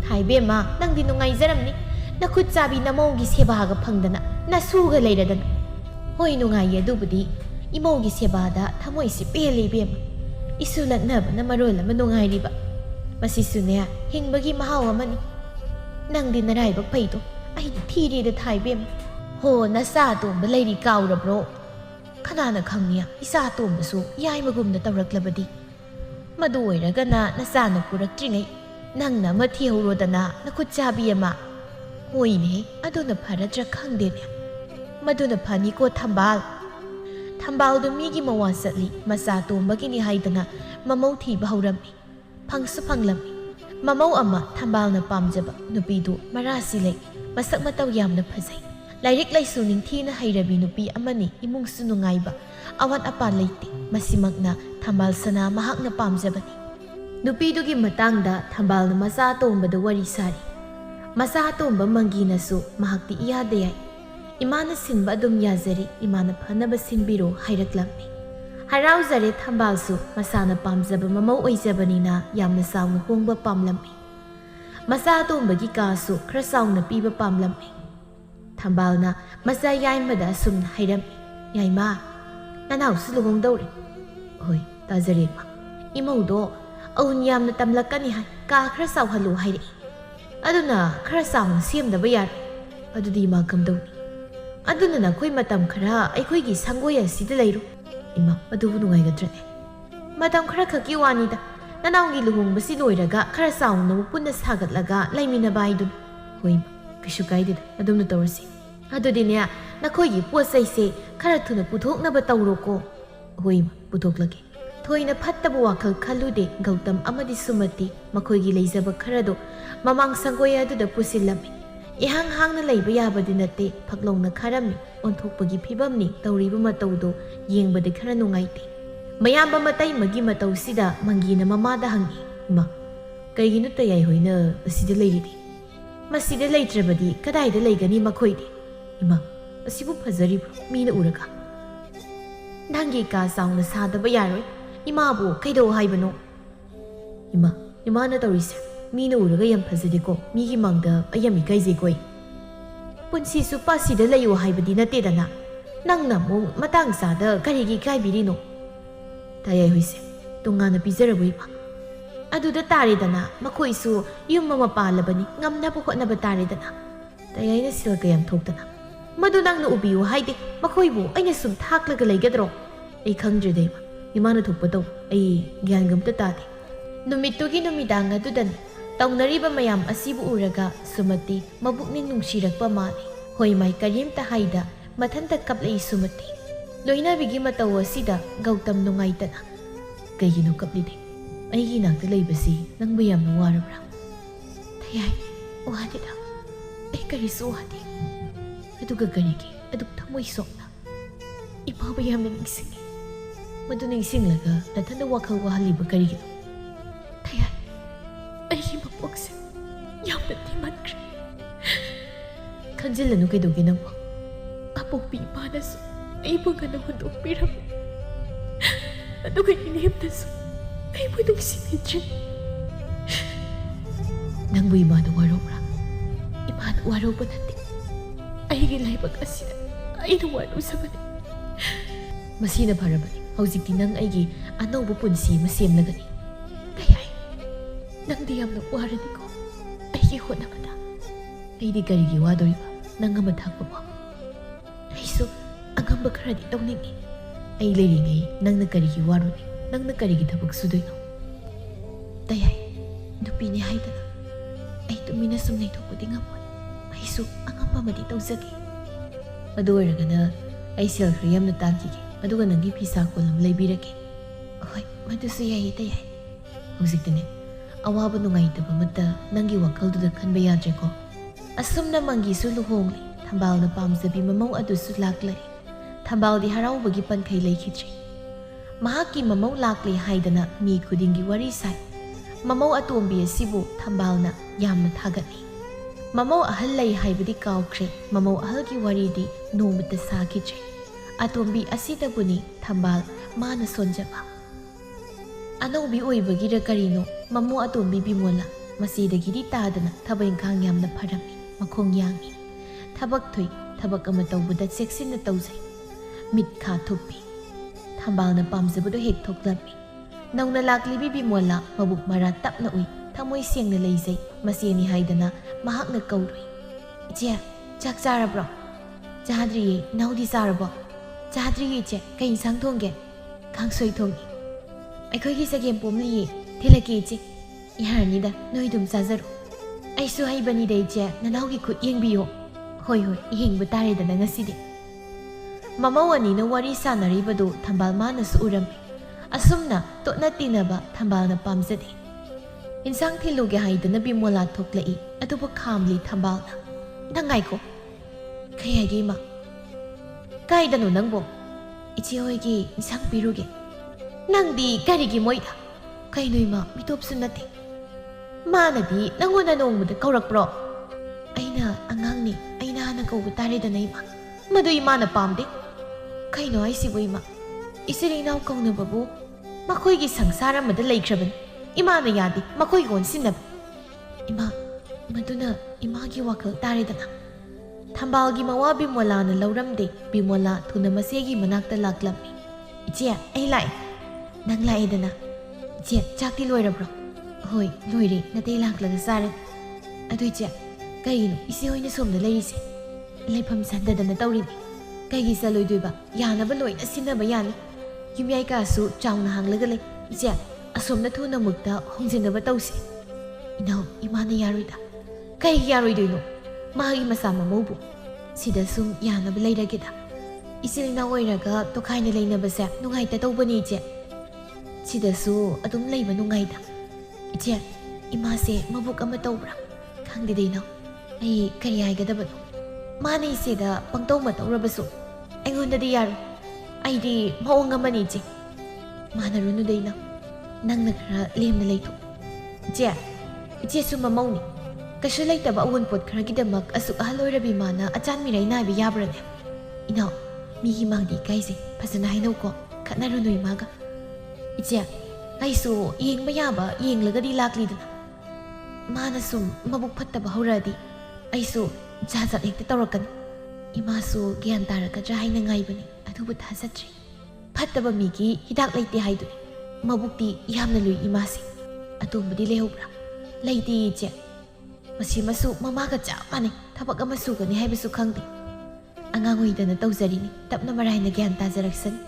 ꯊꯥꯏꯕꯦꯝꯃ ꯅꯪꯗꯤ ꯅꯨꯡꯉꯥꯏꯖꯔꯝꯅꯤ ꯅꯈꯨꯠ ꯆꯥꯕꯤ ꯅꯃꯧꯒꯤ ꯁꯦꯕꯥꯒ ꯐꯪꯗꯅ ꯅꯁꯨꯒ ꯂꯩꯔꯗꯅ ꯍꯣꯏ ꯅꯨꯡꯉꯥꯏꯌꯦ ꯑꯗꯨꯕꯨꯗꯤ ꯏꯃꯧꯒꯤ ꯁꯦꯕꯥꯗ ꯊꯃꯣꯏꯁꯤ ꯄꯦꯜꯂꯦ ꯏꯕꯦꯝꯃ ꯏꯁꯨ ꯂꯛꯅꯕꯅ ꯃꯔꯣꯜ ꯑꯃ ꯅꯨꯡꯉꯥꯏꯔꯤꯕ ꯃꯁꯤꯁꯨꯅꯦ ꯍꯤꯡꯕꯒꯤ ꯃꯍꯥꯎ ꯑꯃꯅꯤ ꯅꯪꯗꯤ ꯅꯔꯥꯏꯕꯛ ꯐꯩꯗꯣ ꯑꯩꯗꯤ ꯊꯤꯔꯦꯗ ꯊꯥꯏꯕꯦꯝꯃ ꯍꯣ ꯅꯆꯥ ꯑꯇꯣꯝꯕ ꯂꯩꯔꯤ ꯀꯥꯎꯔꯕ꯭ꯔꯣ ꯀꯅꯥꯅ ꯈꯪꯅꯤ ꯏꯆꯥ ꯑꯇꯣꯝꯕꯁꯨ ꯌꯥꯏꯃꯒꯨꯝꯅ ꯇꯧꯔꯛꯂꯕꯗꯤ ꯃꯗꯨ ꯑꯣꯏꯔꯒꯅ ꯅꯆꯥꯅ ꯄꯨꯔꯛꯇ꯭ꯔꯤꯉꯩ ꯅꯪꯅ ꯑꯃ ꯊꯤꯍꯧꯔꯣꯗꯅ ꯅꯈꯨꯠ ꯆꯥꯕꯤ ꯑꯃ ꯍꯣꯏꯅꯦ ꯑꯗꯨꯅ ꯐꯔꯗ꯭ꯔꯥ ꯈꯪꯗꯦꯅꯦ ꯃꯗꯨꯅ ꯐꯅꯤꯀꯣ ꯊꯝꯕꯥꯜꯗꯨ ꯃꯤꯒꯤ ꯃꯋꯥ ꯆꯠꯂꯤ ꯃꯆꯥ ꯇꯣꯝꯕꯒꯤꯅꯤ ꯍꯥꯏꯗꯅ ꯃꯃꯧ ꯊꯤꯕ ꯍꯧꯔꯝꯃꯤ ꯐꯪꯁꯨ ꯐꯪꯂꯝꯃꯤ ꯃꯃꯧ ꯑꯃ ꯊꯝꯕꯥꯜꯅ ꯄꯥꯝꯖꯕ ꯅꯨꯄꯤꯗꯨ ꯃꯔꯥꯁꯤ ꯂꯩ ꯃꯁꯛ ꯃꯇꯧ ꯌꯥꯝꯅ ꯐꯖꯩ ꯂꯥꯏꯔꯤꯛ ꯂꯥꯏꯁꯨ ꯅꯤꯡꯊꯤꯅ ꯍꯩꯔꯕꯤ ꯅꯨꯄꯤ ꯑꯃꯅꯤ ꯏꯃꯨꯡꯁꯨ ꯅꯨꯡꯉꯥꯏꯕ ꯑꯋꯥꯠ ꯑꯄꯥ ꯂꯩꯇꯦ ꯃꯁꯤꯃꯛꯅ ꯊꯝꯕꯥꯜꯁꯅꯥ ꯃꯍꯥꯛꯅ ꯄꯥꯝꯖꯕꯅꯤ꯫ ꯅꯨꯄꯤꯗꯨꯒꯤ ꯃꯇꯥꯡꯗ ꯊꯝꯕꯥꯜꯅ ꯃꯆꯥ ꯑꯇꯣꯝꯕꯗ ꯋꯥꯔꯤ ꯁꯥꯔꯤ꯫ ꯃꯆꯥ ꯑꯇꯣꯝꯕ ꯃꯪꯒꯤꯅꯁꯨ ꯃꯍꯥꯛꯇꯤ ꯏꯌꯥꯗ ꯌꯥꯏ, ꯏꯃꯥꯅ ꯁꯤꯟꯕ ꯑꯗꯨꯝ ꯌꯥꯖꯔꯤ, ꯏꯃꯥꯅ ꯐꯅꯕ ꯁꯤꯟꯕꯤꯔꯣ ꯍꯥꯏꯔꯛꯂꯝꯃꯤ꯫ ꯍꯔꯥꯎꯖꯔꯦ ꯊꯝꯕꯥꯜꯁꯨ ꯃꯁꯥꯅ ꯄꯥꯝꯖꯕ ꯃꯃꯧ ꯑꯣꯏꯖꯕꯅꯤꯅ ꯌꯥꯝꯅ ꯆꯥꯎꯅ ꯍꯣꯡꯕ ꯄꯥꯝꯂꯝꯃꯤ꯫ ꯃꯆꯥ ꯑꯇꯣꯝꯕꯒꯤ ꯀꯥꯁꯨ ꯈꯔ ꯆꯥꯎꯅ ꯄꯤꯕ ꯄꯥꯝꯂꯝꯃꯤ꯫ ꯊꯝꯕꯥꯜꯅ ꯃꯆꯥ ꯌꯥꯏꯃꯗ ꯑꯁꯨꯝꯅ ꯍꯥꯏꯔꯝꯃꯤ, ꯌꯥꯏꯃ, ꯅꯅꯥꯎꯁꯨ ꯂꯨꯍꯣꯡꯗꯧꯔꯦ꯫ ꯍꯣꯏ ꯇꯥꯖꯔꯦ ꯏꯃꯥ, ꯏꯃꯧꯗꯣ ꯑꯎꯟ ꯌꯥꯝꯅ ꯇꯝꯂꯛꯀꯅꯤ ꯍꯥꯏ, ꯀꯥ ꯈꯔ ꯆꯥꯎꯍꯜꯂꯨ ꯍꯥꯏꯔꯛꯏ, ꯑꯗꯨꯅ ꯈꯔ ꯆꯥꯎꯅ ꯁꯦꯝꯗꯕ ꯌꯥꯔꯣꯏ꯫ ꯑꯗꯨꯗꯤ ꯏꯃꯥ ꯀꯝꯗꯧꯅꯤ? ꯑꯗꯨꯅ ꯅꯈꯣꯏ ꯃꯇꯝ ꯈꯔ ꯑꯩꯈꯣꯏꯒꯤ ꯁꯪꯒꯣꯏ ꯑꯁꯤꯗ ꯂꯩꯔꯨ꯫ ꯏꯃꯥ, ꯑꯗꯨꯕꯨ ꯅꯨꯡꯉꯥꯏꯒꯗ꯭ꯔꯅꯦ? ꯃꯇꯝ ꯈꯔ ꯈꯛꯀꯤ ꯋꯥꯅꯤꯗ, ꯅꯅꯥꯎꯒꯤ ꯂꯨꯍꯣꯡꯕꯁꯤ ꯂꯣꯏꯔꯒ ꯈꯔ ꯆꯥꯎꯅ ꯑꯃꯨꯛ ꯄꯨꯟꯅ ꯁꯥꯒꯠꯂꯒ ꯂꯩꯃꯤꯟꯅꯕ ꯍꯥꯏꯗꯨꯅꯤ꯫ ꯍꯣꯏ ꯏꯃꯥ, ꯀꯩꯁꯨ ꯀꯥꯏꯗꯦꯗ, ꯑꯗꯨꯝꯅ ꯇꯧꯔꯁꯤ꯫ ꯑꯗꯨꯗꯤꯅꯦ, ꯅꯈꯣꯏꯒꯤ ꯄꯣꯠ ꯆꯩꯁꯦ ꯈꯔ ꯊꯨꯅ ꯄꯨꯊꯣꯛꯅꯕ ꯇꯧꯔꯣꯀꯣ꯫ ꯍꯣꯏ ꯏꯃꯥ, putoklage. Thoina fattaba wakal khalude Gautam amadi Sumati makoigi leizaba kharado mamang sangoya aduda pusilami. Ihang hangna leiba yabadi nate phaklongna kharami onthokpagi phibamni tawriba matawdo yengbadi khara nungaite. Mayamba matai magi mataw sida mangina mamada hangi. Ma, kaiginu tayay hoina asida leiridi. Masida leitrabadi kadaida leigani makoide. Ima, asibu phazaribro mina uraga. Nangi ka sauna sadaba yaroi. Imabu kaido haibano. Ima na tawrise. Mina uraga yam phazadiko. Migi mangda ayami kaize koi. Punsi su pasida layo haibadi nate dana. Nang namong matang sada karigi kaibirino. Tayay hoise. Tungana pizarabu ima. Aduda tare dana. Makoi su yung mama palabani. Ngam na pukot na ba tare dana. Tayay na sila kayam tok dana. Madu nang naubiyo haide. Makoi bu ay nasum taklaga laygadro. Ay kangdra dayma. Imana thukpadaw ay gyangamta tati. Numitugi numidanga dudani. Taunariba mayam asibu uraga Sumati mabuknin nungsirakpa mali. Hoy may karimta haida mathanta kaplay Sumati. Loina bigi mataw asida Gautam nungaitana. Kayino kaplide. Ay ginagta laybasi nang bayam nuwarabra. Tayay, uhati da. Ay karisu uhati. Aduga garigi, adug tamoy sokna. Ipabayam na nagsingi. Maduning singlaga na tanda wakal wahaliba karigino. Tayay, ay himapoksa. Yam na timan kri. Kanjila no kay doginang mo. Apong pipanas ay iba nga naman doong piram. Ano kay inihip na so ay mo nung sinidyan. Nang mo imano waraw ra. Imano waraw ba natin? Ay gilay pag-asina ay nawano sa mani. Masina para bani. Hawzikti nang aygi anawba punsi masemlagani. Kayay, nang diyam na warani ko, aygi ho naman na. Ay di karigi wadoriba, nang ngamadhagpa mo. Ay so, ang hamba karadi daw ningi. Ay liringay, nang nakarigi waroni, nang nakarigi tabag sudoy no. Tayay, nupini hay na. Ay tuminasum na ito puti nga mo. Ay so, ang hamba maditaw zagi. Maduwara ka na, ay silkriyam na tagigi. Aduga nangi pisa ko lam laybirake. Hoy, madusu yay tayay. Huzikdane, awaba nungaytaba mata nangi wakalduda kanba yadre ko. Asum na mangi su luhongli, thambal na pamzabi mamaw adusu laklay. Thambal di haraw bagi pankay laykitri. Mahaki mamaw laklay haydana mi kudingi warisay. Mamaw atumbi asibu thambal na yam na thagani. Mamaw ahal lay haybadi kaukre, mamaw ahal ki waridi nomata sakitri. Atombi asidabuni thambal mana sonjaba. Anaubi oibagira karino mamu atombi bimola masidagidi tadana thabaingkhang yamna pharami makhong yangi. Thabak thui thabak ama tawbuda seksin na tawjai. Mit kha thupi. Thambal na pamjabudo hek thoklami. Nauna laklibi bimola mabuk mara tapna ui thamoi siengna leijai masieni haidana mahak na kaurui. Iche chak charabro. Chadri naudi sarabo. Chadri che kay sang thongge kang soy thongi aikoigi sagem pomli thilaki che yarni da noi dum sazaru ai su hai bani dei che nanaugi khut yengbiyo hoi hoi ihing batare da ngasidi mamawani na wari sanari badu thambal mana su uram asumna to na tinaba thambal na pamjadi insang thiluge haidana bimola thoklai atuba khamli thambal na nangai ko kayagi ma Kaidano nangbo, ichi hoigi isang piruge. ꯅꯪꯗꯤ ꯀꯔꯤꯒꯤ ꯃꯣꯏꯗ? ꯀꯩꯅꯣ ꯏꯃꯥ, ꯃꯤꯇꯣꯞꯁꯨ ꯅꯠꯇꯦ. ꯃꯥꯅꯗꯤ ꯅꯪꯉꯣꯟꯗ ꯅꯣꯡꯃꯗ ꯀꯧꯔꯛꯄ꯭ꯔꯣ? ꯑꯩꯅ ꯑꯉꯥꯡꯅꯤ, ꯑꯩꯅ ꯍꯥꯟꯅ ꯀꯧꯕ ꯇꯥꯔꯦꯗꯅ ꯏꯃꯥ. ꯃꯗꯨ ꯏꯃꯥꯅ ꯄꯥꯝꯗꯦ. ꯀꯩꯅꯣ ꯍꯥꯏꯁꯤꯕꯨ ꯏꯃꯥ? ꯏꯆꯤꯜ ꯏꯅꯥꯎ ꯀꯧꯅꯕꯕꯨ ꯃꯈꯣꯏꯒꯤ ꯁꯪꯁꯥꯔ ꯑꯃꯗ ꯂꯩꯈ꯭ꯔꯕꯅꯤ. ꯏꯃꯥꯅ ꯌꯥꯗꯦ ꯃꯈꯣꯏꯒ ꯑꯣꯟꯁꯤꯟꯅꯕ. ꯏꯃꯥ, ꯃꯗꯨꯅ ꯏꯃꯥꯒꯤ ꯋꯥꯈꯜ ꯇꯥꯔꯦꯗꯅ. ꯊꯝꯕꯥꯜꯒꯤ ꯃꯋꯥ ꯕꯤꯃꯣꯂꯥꯅ ꯂꯧꯔꯝꯗꯦ. ꯕꯤꯃꯣꯂꯥ ꯊꯨꯅ ꯃꯆꯦꯒꯤ ꯃꯅꯥꯛꯇ ꯂꯥꯛꯂꯝꯃꯤ. ꯏꯆꯦ, ꯑꯩ ꯂꯥꯛꯑꯦ. ꯅꯪ ꯂꯥꯛꯑꯦꯗꯅ. ꯏꯆꯦ, ꯆꯥꯛꯇꯤ ꯂꯣꯏꯔꯕ꯭ꯔꯣ? ꯍꯣꯏ, ꯂꯣꯏꯔꯦ. ꯅꯇꯩ ꯂꯥꯛꯂꯒ ꯆꯥꯔꯅꯤ. ꯑꯗꯨ ꯏꯆꯦ, ꯀꯩꯒꯤꯅꯣ ꯏꯆꯦ ꯍꯣꯏꯅ ꯁꯣꯝꯗ ꯂꯩꯔꯤꯁꯦ? ꯂꯩꯐꯝ ꯁꯟꯗꯗꯅ ꯇꯧꯔꯤꯅꯤ. ꯀꯩꯒꯤ ꯆꯠꯂꯣꯏꯗꯣꯏꯕ? ꯌꯥꯅꯕ ꯂꯣꯏꯅ ꯁꯤꯟꯅꯕ ꯌꯥꯅꯤ. ꯌꯨꯝꯌꯥꯏ ꯀꯥꯁꯨ ꯆꯥꯎꯅ ꯍꯥꯡꯂꯒ ꯂꯩ. ꯏꯆꯦ, ꯑꯁꯣꯝꯅ ꯊꯨꯅ ꯃꯨꯛꯇ ꯍꯣꯡꯖꯤꯟꯅꯕ ꯇꯧꯁꯤ. ꯏꯅꯥꯎ, ꯏꯃꯥꯅ ꯌꯥꯔꯣꯏꯗ. ꯀꯩꯒꯤ ꯌꯥꯔꯣꯏꯗꯣꯏꯅꯣ? ꯃꯥꯒꯤ ꯃꯆꯥ ꯃꯃꯧꯕꯨ. ꯁꯤꯗ ꯁꯨꯝ ꯌꯥꯅꯕ ꯂꯩꯔꯒꯦꯗ. ꯏꯆꯤꯜ ꯏꯅꯥꯎ ꯑꯣꯏꯔꯒ ꯇꯣꯈꯥꯏꯅ ꯂꯩꯅꯕꯁꯦ ꯅꯨꯡꯉꯥꯏꯇ ꯇꯧꯕꯅꯤ ꯏꯆꯦ. ꯁꯤꯗꯁꯨ ꯑꯗꯨꯝ ꯂꯩꯕ ꯅꯨꯡꯉꯥꯏꯗ. ꯏꯆꯦ, ꯏꯃꯥꯁꯦ ꯃꯕꯨꯛ ꯑꯃ ꯇꯧꯕ꯭ꯔꯥ? ꯈꯪꯗꯦꯗ ꯏꯅꯥꯎ. ꯑꯩ ꯀꯔꯤ ꯍꯥꯏꯒꯗꯕꯅꯣ? ꯃꯥꯅ ꯏꯆꯦꯗ ꯄꯪꯇꯧ ꯃꯇꯧꯔꯕꯁꯨ ꯑꯩꯉꯣꯟꯗꯗꯤ ꯌꯥꯔꯣꯏ. ꯑꯩꯗꯤ ꯃꯑꯣꯡ ꯑꯃꯅꯤ ꯏꯆꯦ. ꯃꯥꯟꯅꯔꯨꯅꯨꯗ ꯏꯅꯥꯎ. ꯅꯪꯅ ꯈꯔ ꯂꯦꯝꯅ ꯂꯩꯊꯣꯛ. ꯏꯆꯦ, ꯏꯆꯦꯁꯨ ꯃꯃꯧꯅꯤ. ꯀꯩꯁꯨ ꯂꯩꯇꯕ ꯑꯋꯨꯟꯄꯣꯠ ꯈꯔꯒꯤꯗꯃꯛ ꯑꯁꯨꯛ ꯑꯍꯜ ꯑꯣꯏꯔꯕꯤ ꯃꯥꯅ ꯑꯆꯥꯟ ꯃꯤꯔꯥꯏ ꯅꯥꯏꯕ ꯌꯥꯕ꯭ꯔꯅꯦ? ꯏꯅꯥꯎ, ꯃꯤꯒꯤ ꯃꯥꯡꯗ ꯏꯀꯥꯏꯖꯩ. ꯐꯖꯅ ꯍꯥꯏꯅꯧꯀꯣ. ꯈꯠꯅꯔꯨꯅꯨ ꯏꯃꯥꯒ. ꯏꯆꯦ, ꯑꯩꯁꯨ ꯌꯦꯡꯕ ꯌꯥꯕ ꯌꯦꯡꯂꯒꯗꯤ ꯂꯥꯛꯂꯤꯗꯅ. ꯃꯥꯅ ꯁꯨꯝ ꯃꯕꯨꯛ ꯐꯠꯇꯕ ꯍꯧꯔꯛꯑꯗꯤ ꯑꯩꯁꯨ ꯖꯥꯠ ꯖꯥꯠ ꯍꯦꯛꯇ ꯇꯧꯔꯛꯀꯅꯤ. ꯏꯃꯥꯁꯨ ꯒ꯭ꯌꯥꯟ ꯇꯥꯔꯛꯀꯗ꯭ꯔꯥ ꯍꯥꯏꯅ ꯉꯥꯏꯕꯅꯤ, ꯑꯗꯨꯕꯨ ꯊꯥꯖꯗ꯭ꯔꯤ. ꯐꯠꯇꯕ ꯃꯤꯒꯤ ꯍꯤꯗꯥꯛ ꯂꯩꯇꯦ ꯍꯥꯏꯗꯨꯅꯤ. ꯃꯕꯨꯛꯇꯤ ꯌꯥꯝꯅ ꯂꯨꯏ ꯏꯃꯥꯁꯤ. ꯑꯇꯣꯝꯕꯗꯤ ꯂꯩꯍꯧꯕ꯭ꯔꯥ? ꯂꯩꯇꯦ ꯏꯆꯦ. ꯃꯁꯤꯃꯁꯨ ꯃꯃꯥꯒ ꯆꯞ ꯃꯥꯟꯅꯩ. ꯊꯕꯛ ꯑꯃ ꯁꯨꯒꯅꯤ ꯍꯥꯏꯕꯁꯨ ꯈꯪꯗꯦ. ꯑꯉꯥꯡ ꯑꯣꯏꯗꯅ ꯇꯧꯖꯔꯤꯅꯤ. ꯇꯞꯅ ꯃꯔꯥꯏꯅ ꯒ꯭ꯌꯥꯟ ꯇꯥꯖꯔꯛꯁꯅꯤ.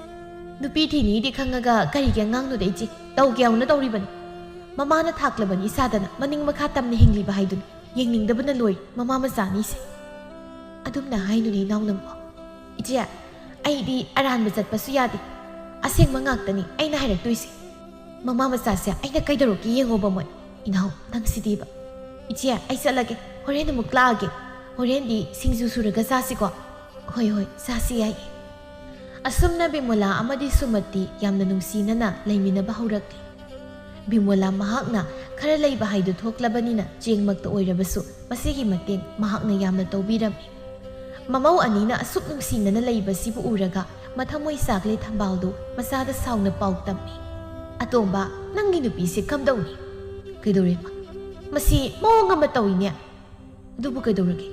ꯅꯨꯄꯤ ꯊꯤꯅꯤꯗꯤ ꯈꯪꯉꯒ ꯀꯔꯤꯒꯤ ꯑꯉꯥꯡꯅꯣꯗ ꯏꯆꯦ? ꯇꯧꯒꯦ ꯌꯥꯎꯅ ꯇꯧꯔꯤꯕꯅꯤ. ꯃꯃꯥꯅ ꯊꯥꯛꯂꯕꯅꯤ ꯏꯁꯥꯗꯅ ꯃꯅꯤꯡ ꯃꯈꯥ ꯇꯝꯅ ꯍꯤꯡꯂꯤꯕ ꯍꯥꯏꯗꯨꯅꯤ. ꯌꯦꯡꯅꯤꯡꯗꯕꯅ ꯂꯣꯏ ꯃꯃꯥ ꯃꯆꯥꯅꯤꯁꯦ. ꯑꯗꯨꯝꯅ ꯍꯥꯏꯅꯨꯅꯦ ꯏꯅꯥꯎ ꯅꯪꯕꯣ. ꯏꯆꯦ, ꯑꯩꯗꯤ ꯑꯔꯥꯟꯕ ꯆꯠꯄꯁꯨ ꯌꯥꯗꯦ. ꯑꯁꯦꯡꯕ ꯉꯥꯛꯇꯅꯤ ꯑꯩꯅ ꯍꯥꯏꯔꯛꯇꯣꯏꯁꯦ. ꯃꯃꯥ ꯃꯆꯥꯁꯦ ꯑꯩꯅ ꯀꯩꯗꯧꯔꯛꯀꯦ ꯌꯦꯡꯉꯣꯕ ꯃꯣꯏ. ꯏꯅꯥꯎ, ꯅꯪꯁꯤꯗꯤꯕ. ꯏꯆꯦ, ꯑꯩ ꯆꯠꯂꯒꯦ. ꯍꯣꯔꯦꯟ ꯑꯃꯨꯛ ꯂꯥꯛꯑꯒꯦ. ꯍꯣꯔꯦꯟꯗꯤ ꯁꯤꯡꯖꯨ ꯁꯨꯔꯒ ꯆꯥꯁꯤꯀꯣ. ꯍꯣꯏ ꯍꯣꯏ, ꯆꯥꯁꯤ ꯌꯥꯏ. ꯑꯁꯨꯝꯅ ꯕꯤꯃꯣꯂꯥ ꯑꯃꯗꯤ ꯁꯨꯃꯇꯤ ꯌꯥꯝꯅ ꯅꯨꯡꯁꯤꯅꯅ ꯂꯩꯃꯤꯟꯅꯕ ꯍꯧꯔꯛꯂꯤ. ꯕꯤꯃꯣꯂꯥ ꯃꯍꯥꯛꯅ ꯈꯔ ꯂꯩꯕ ꯍꯥꯏꯗꯨ ꯊꯣꯛꯂꯕꯅꯤꯅ ꯆꯦꯡꯃꯛꯇ ꯑꯣꯏꯔꯕꯁꯨ ꯃꯁꯤꯒꯤ ꯃꯇꯦꯡ ꯃꯍꯥꯛꯅ ꯌꯥꯝꯅ ꯇꯧꯕꯤꯔꯝꯃꯤ. ꯃꯃꯧ ꯑꯅꯤꯅ ꯑꯁꯨꯛ ꯅꯨꯡꯁꯤꯅꯅ ꯂꯩꯕꯁꯤꯕꯨ ꯎꯔꯒ ꯃꯊꯃꯣꯏ ꯆꯥꯛꯂꯦ ꯊꯝꯕꯥꯜꯗꯨ ꯃꯆꯥꯗ ꯁꯥꯎꯅ ꯄꯥꯎ ꯇꯝꯃꯤ. ꯑꯇꯣꯝꯕ, ꯅꯪꯒꯤ ꯅꯨꯄꯤꯁꯦ ꯀꯝꯗꯧꯅꯤ? ꯀꯩꯗꯧꯔꯦꯕ? ꯃꯁꯤ ꯃꯑꯣꯡ ꯑꯃ ꯇꯧꯏꯅꯦ. ꯑꯗꯨꯕꯨ ꯀꯩꯗꯧꯔꯒꯦ?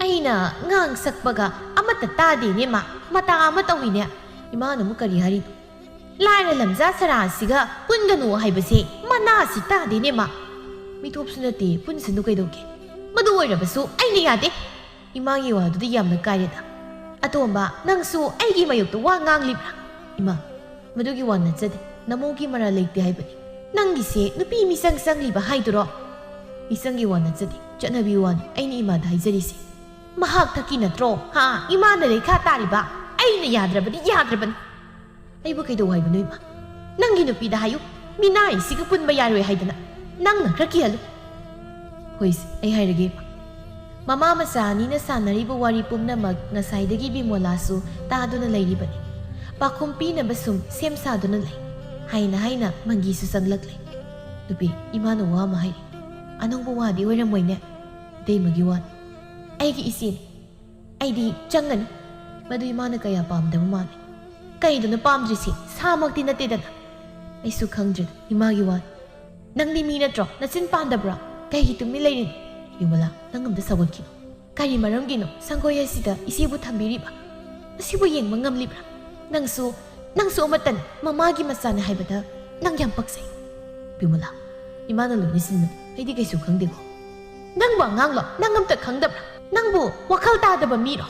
ꯑꯩꯅ ꯉꯥꯡ ꯁꯛꯄꯒ ꯑꯃꯠꯇ ꯇꯥꯗꯦꯅꯦ ꯃꯥ. ꯃꯇꯥ ꯑꯃ ꯇꯧꯏꯅꯦ. ꯏꯃꯥꯅ ꯑꯃꯨꯛ ꯀꯔꯤ ꯍꯥꯏꯔꯤꯅꯣ? ꯂꯥꯏꯔ ꯂꯝꯖꯥ ꯁꯔꯥ ꯑꯁꯤꯒ ꯄꯨꯟꯒꯅꯨ ꯍꯥꯏꯕꯁꯦ ꯃꯅꯥꯁꯤ ꯇꯥꯗꯦꯅꯦ ꯃꯥ. ꯃꯤꯇꯣꯞꯁꯨ ꯅꯠꯇꯦ, ꯄꯨꯟꯁꯤꯟꯗꯨ ꯀꯩꯗꯧꯒꯦ? ꯃꯗꯨ ꯑꯣꯏꯔꯕꯁꯨ ꯑꯩꯅ ꯌꯥꯗꯦ. ꯏꯃꯥꯒꯤ ꯋꯥꯗꯨꯗꯤ ꯌꯥꯝꯅ ꯀꯥꯏꯔꯦꯗ. ꯑꯇꯣꯝꯕ, ꯅꯪꯁꯨ ꯑꯩꯒꯤ ꯃꯥꯌꯣꯛꯇ ꯋꯥ ꯉꯥꯡꯂꯤꯕ꯭ꯔꯥ? ꯏꯃꯥ, ꯃꯗꯨꯒꯤ ꯋꯥ ꯅꯠꯆꯗꯦ. ꯅꯃꯧꯒꯤ ꯃꯔꯥꯜ ꯂꯩꯇꯦ ꯍꯥꯏꯕꯅꯤ. ꯅꯪꯒꯤꯁꯦ ꯅꯨꯄꯤ ꯃꯤꯆꯪ ꯆꯪꯂꯤꯕ ꯍꯥꯏꯗꯨꯔꯣ? ꯃꯤꯆꯪꯒꯤ ꯋꯥ ꯅꯠꯆꯗꯦ. ꯆꯠꯅꯕꯤ ꯋꯥꯅꯤ ꯑꯩꯅ ꯏꯃꯥꯗ ꯍꯥꯏꯖꯔꯤꯁꯦ. ꯃꯍꯥꯛ ꯊꯛꯀꯤ ꯅꯠꯇ꯭ꯔꯣ? ꯍꯥ? ꯏꯃꯥꯅ ꯂꯩꯈꯥ ꯇꯥꯔꯤꯕ. ꯑꯩꯅ ꯌꯥꯗ꯭ꯔꯕꯗꯤ ꯌꯥꯗ꯭ꯔꯕꯅꯤ. ꯑꯩꯕꯨ ꯀꯩꯗꯧ ꯍꯥꯏꯕꯅꯣ ꯏꯃꯥ? ꯅꯪꯒꯤ ꯅꯨꯄꯤꯗ ꯍꯥꯏꯌꯨ. ꯃꯤꯅꯥꯏꯁꯤꯒ ꯄꯨꯟꯕ ꯌꯥꯔꯣꯏ ꯍꯥꯏꯗꯅ. ꯅꯪꯅ ꯈꯔ ꯀꯤꯍꯜꯂꯨ. ꯍꯣꯏꯁꯦ, ꯑꯩ ꯍꯥꯏꯔꯒꯦ ꯏꯃꯥ. ꯃꯃꯥ ꯃꯆꯥ ꯑꯅꯤꯅ ꯁꯥꯟꯅꯔꯤꯕ ꯋꯥꯔꯤ ꯄꯨꯝꯅꯃꯛ ꯉꯁꯥꯏꯗꯒꯤ ꯕꯤꯃꯣꯂꯥꯁꯨ ꯇꯥꯗꯨꯅ ꯂꯩꯔꯤꯕꯅꯤ. ꯄꯥꯈꯨꯝ ꯄꯤꯅꯕ ꯁꯨꯝ ꯁꯦꯝ ꯁꯥꯗꯨꯅ ꯂꯩ. ꯍꯥꯏꯅ ꯍꯥꯏꯅ ꯃꯪꯒꯤꯁꯨ ꯆꯪꯂꯛꯂꯦ. ꯅꯨꯄꯤ, ꯏꯃꯥꯅ ꯋꯥ ꯑꯃ ꯍꯥꯏꯔꯤ. ꯑꯅꯧꯕ ꯋꯥꯗꯤ ꯑꯣꯏꯔꯝꯃꯣꯏꯅꯦ. ꯏꯇꯩꯃꯒꯤ ꯋꯥꯅꯤ. ꯑꯩꯒꯤ ꯏꯆꯦꯅꯤ. ꯑꯩꯗꯤ ꯆꯪꯒꯅꯤ. ꯃꯗꯨ ꯏꯃꯥꯅ ꯀꯌꯥ ꯄꯥꯝꯗꯕ ꯃꯥꯜꯂꯤ. ꯀꯩꯗꯨꯅ ꯄꯥꯝꯗ꯭ꯔꯤꯁꯤ? ꯁꯥꯃꯛꯇꯤ ꯅꯠꯇꯦꯗꯅ. ꯑꯩꯁꯨ ꯈꯪꯗ꯭ꯔꯦꯗ, ꯏꯃꯥꯒꯤ ꯋꯥꯅꯤ. ꯅꯪꯗꯤ ꯃꯤ ꯅꯠꯇ꯭ꯔꯣ? ꯅꯆꯤꯟ ꯄꯥꯟꯗꯕ꯭ꯔꯣ? ꯀꯩꯒꯤ ꯇꯨꯃꯤꯟ ꯂꯩꯔꯤꯅꯣ? ꯕꯤꯃꯣꯂꯥ, ꯅꯪ ꯑꯝꯇ ꯁꯥꯎꯒꯠꯈꯤꯅꯣ. ꯀꯔꯤ ꯃꯔꯝꯒꯤꯅꯣ? ꯁꯪꯒꯣꯏ ꯑꯁꯤꯗ ꯏꯆꯦꯕꯨ ꯊꯝꯕꯤꯔꯤꯕ. ꯑꯁꯤꯕꯨ ꯌꯦꯡꯕ ꯉꯝꯂꯤꯕ꯭ꯔꯥ? ꯅꯪꯁꯨ ꯑꯃꯠꯇꯅꯤ. ꯃꯃꯥꯒꯤ ꯃꯆꯥꯅꯤ ꯍꯥꯏꯕꯗ ꯅꯪ ꯌꯥꯝ ꯄꯛꯆꯩ. ꯕꯤꯃꯣꯂꯥ, ꯏꯃꯥꯅ ꯂꯣꯏꯅ ꯁꯤꯟꯕꯅꯤ. ꯑꯩꯗꯤ ꯀꯩꯁꯨ ꯈꯪꯗꯦꯀꯣ. ꯅꯪꯕꯨ ꯑꯉꯥꯡꯂꯣ? ꯅꯪ ꯑꯝꯇ ꯈꯪꯗꯕ꯭ꯔꯥ? ꯅꯪꯕꯨ ꯋꯥꯈꯜ ꯇꯥꯗꯕ ꯃꯤꯔꯣ?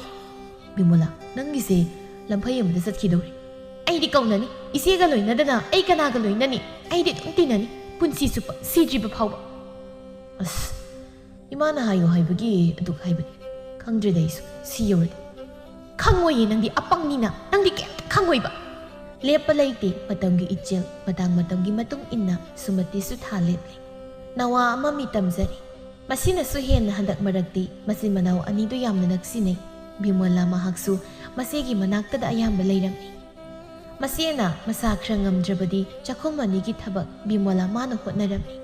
ꯕꯤꯃꯣꯂꯥ, ꯅꯪꯒꯤꯁꯦ ꯂꯝꯐꯩ ꯑꯃꯗ ꯆꯠꯈꯤꯗꯧꯔꯤ. ꯑꯩꯗꯤ ꯀꯧꯅꯅꯤ. ꯏꯆꯦꯒ ꯂꯣꯏꯅꯗꯅ ꯑꯩ ꯀꯅꯥꯒ ꯂꯣꯏꯅꯅꯤ? ꯑꯩꯗꯤ ꯑꯗꯨꯝ ꯇꯤꯟꯅꯅꯤ. ꯄꯨꯟꯁꯤ ꯆꯨꯞꯄ, ꯁꯤꯗ꯭ꯔꯤꯕ ꯐꯥꯎꯕ. ꯑꯁ, ꯏꯃꯥꯅ ꯍꯥꯏꯌꯣ ꯍꯥꯏꯕꯒꯤ ꯑꯗꯨꯛ ꯍꯥꯏꯕꯅꯤ. ꯈꯪꯗ꯭ꯔꯦꯗ ꯑꯩꯁꯨ, ꯁꯤ ꯌꯧꯔꯗꯤ. ꯈꯪꯉꯣꯏꯌꯦ, ꯅꯪꯗꯤ ꯑꯄꯪꯅꯤꯅ. ꯅꯪꯗꯤ ꯀꯩꯝꯇ ꯈꯪꯉꯣꯏꯕ. ꯂꯦꯞꯄ ꯂꯩꯇꯦ ꯃꯇꯝꯒꯤ ꯏꯆꯦꯜ. ꯃꯇꯥꯡ ꯃꯇꯝꯒꯤ ꯃꯇꯨꯡ ꯏꯟꯅ ꯁꯨꯃꯇꯤꯁꯨ ꯊꯥ ꯂꯦꯞꯂꯤ. ꯅꯋꯥ ꯑꯃ ꯃꯤ ꯇꯝꯖꯔꯤ. ꯃꯁꯤꯅꯁꯨ ꯍꯦꯟꯅ ꯍꯟꯗꯛ ꯃꯔꯛꯇꯤ ꯃꯆꯤꯟ ꯃꯅꯥꯎ ꯑꯅꯤꯗꯨ ꯌꯥꯝꯅ ꯅꯛꯁꯤꯟꯅꯩ. ꯕꯤꯃꯣꯂꯥ ꯃꯍꯥꯛꯁꯨ ꯃꯆꯦꯒꯤ ꯃꯅꯥꯛꯇꯗ ꯑꯌꯥꯝꯕ ꯂꯩꯔꯝꯃꯤ. ꯃꯁꯦꯅ ꯃꯁꯥ ꯈꯔ ꯉꯝꯗ꯭ꯔꯕꯗꯤ ꯆꯥꯛꯈꯨꯝ ꯑꯅꯤꯒꯤ ꯊꯕꯛ ꯕꯤꯃꯣꯂꯥ ꯃꯥꯅ ꯍꯣꯠꯅꯔꯝꯃꯤ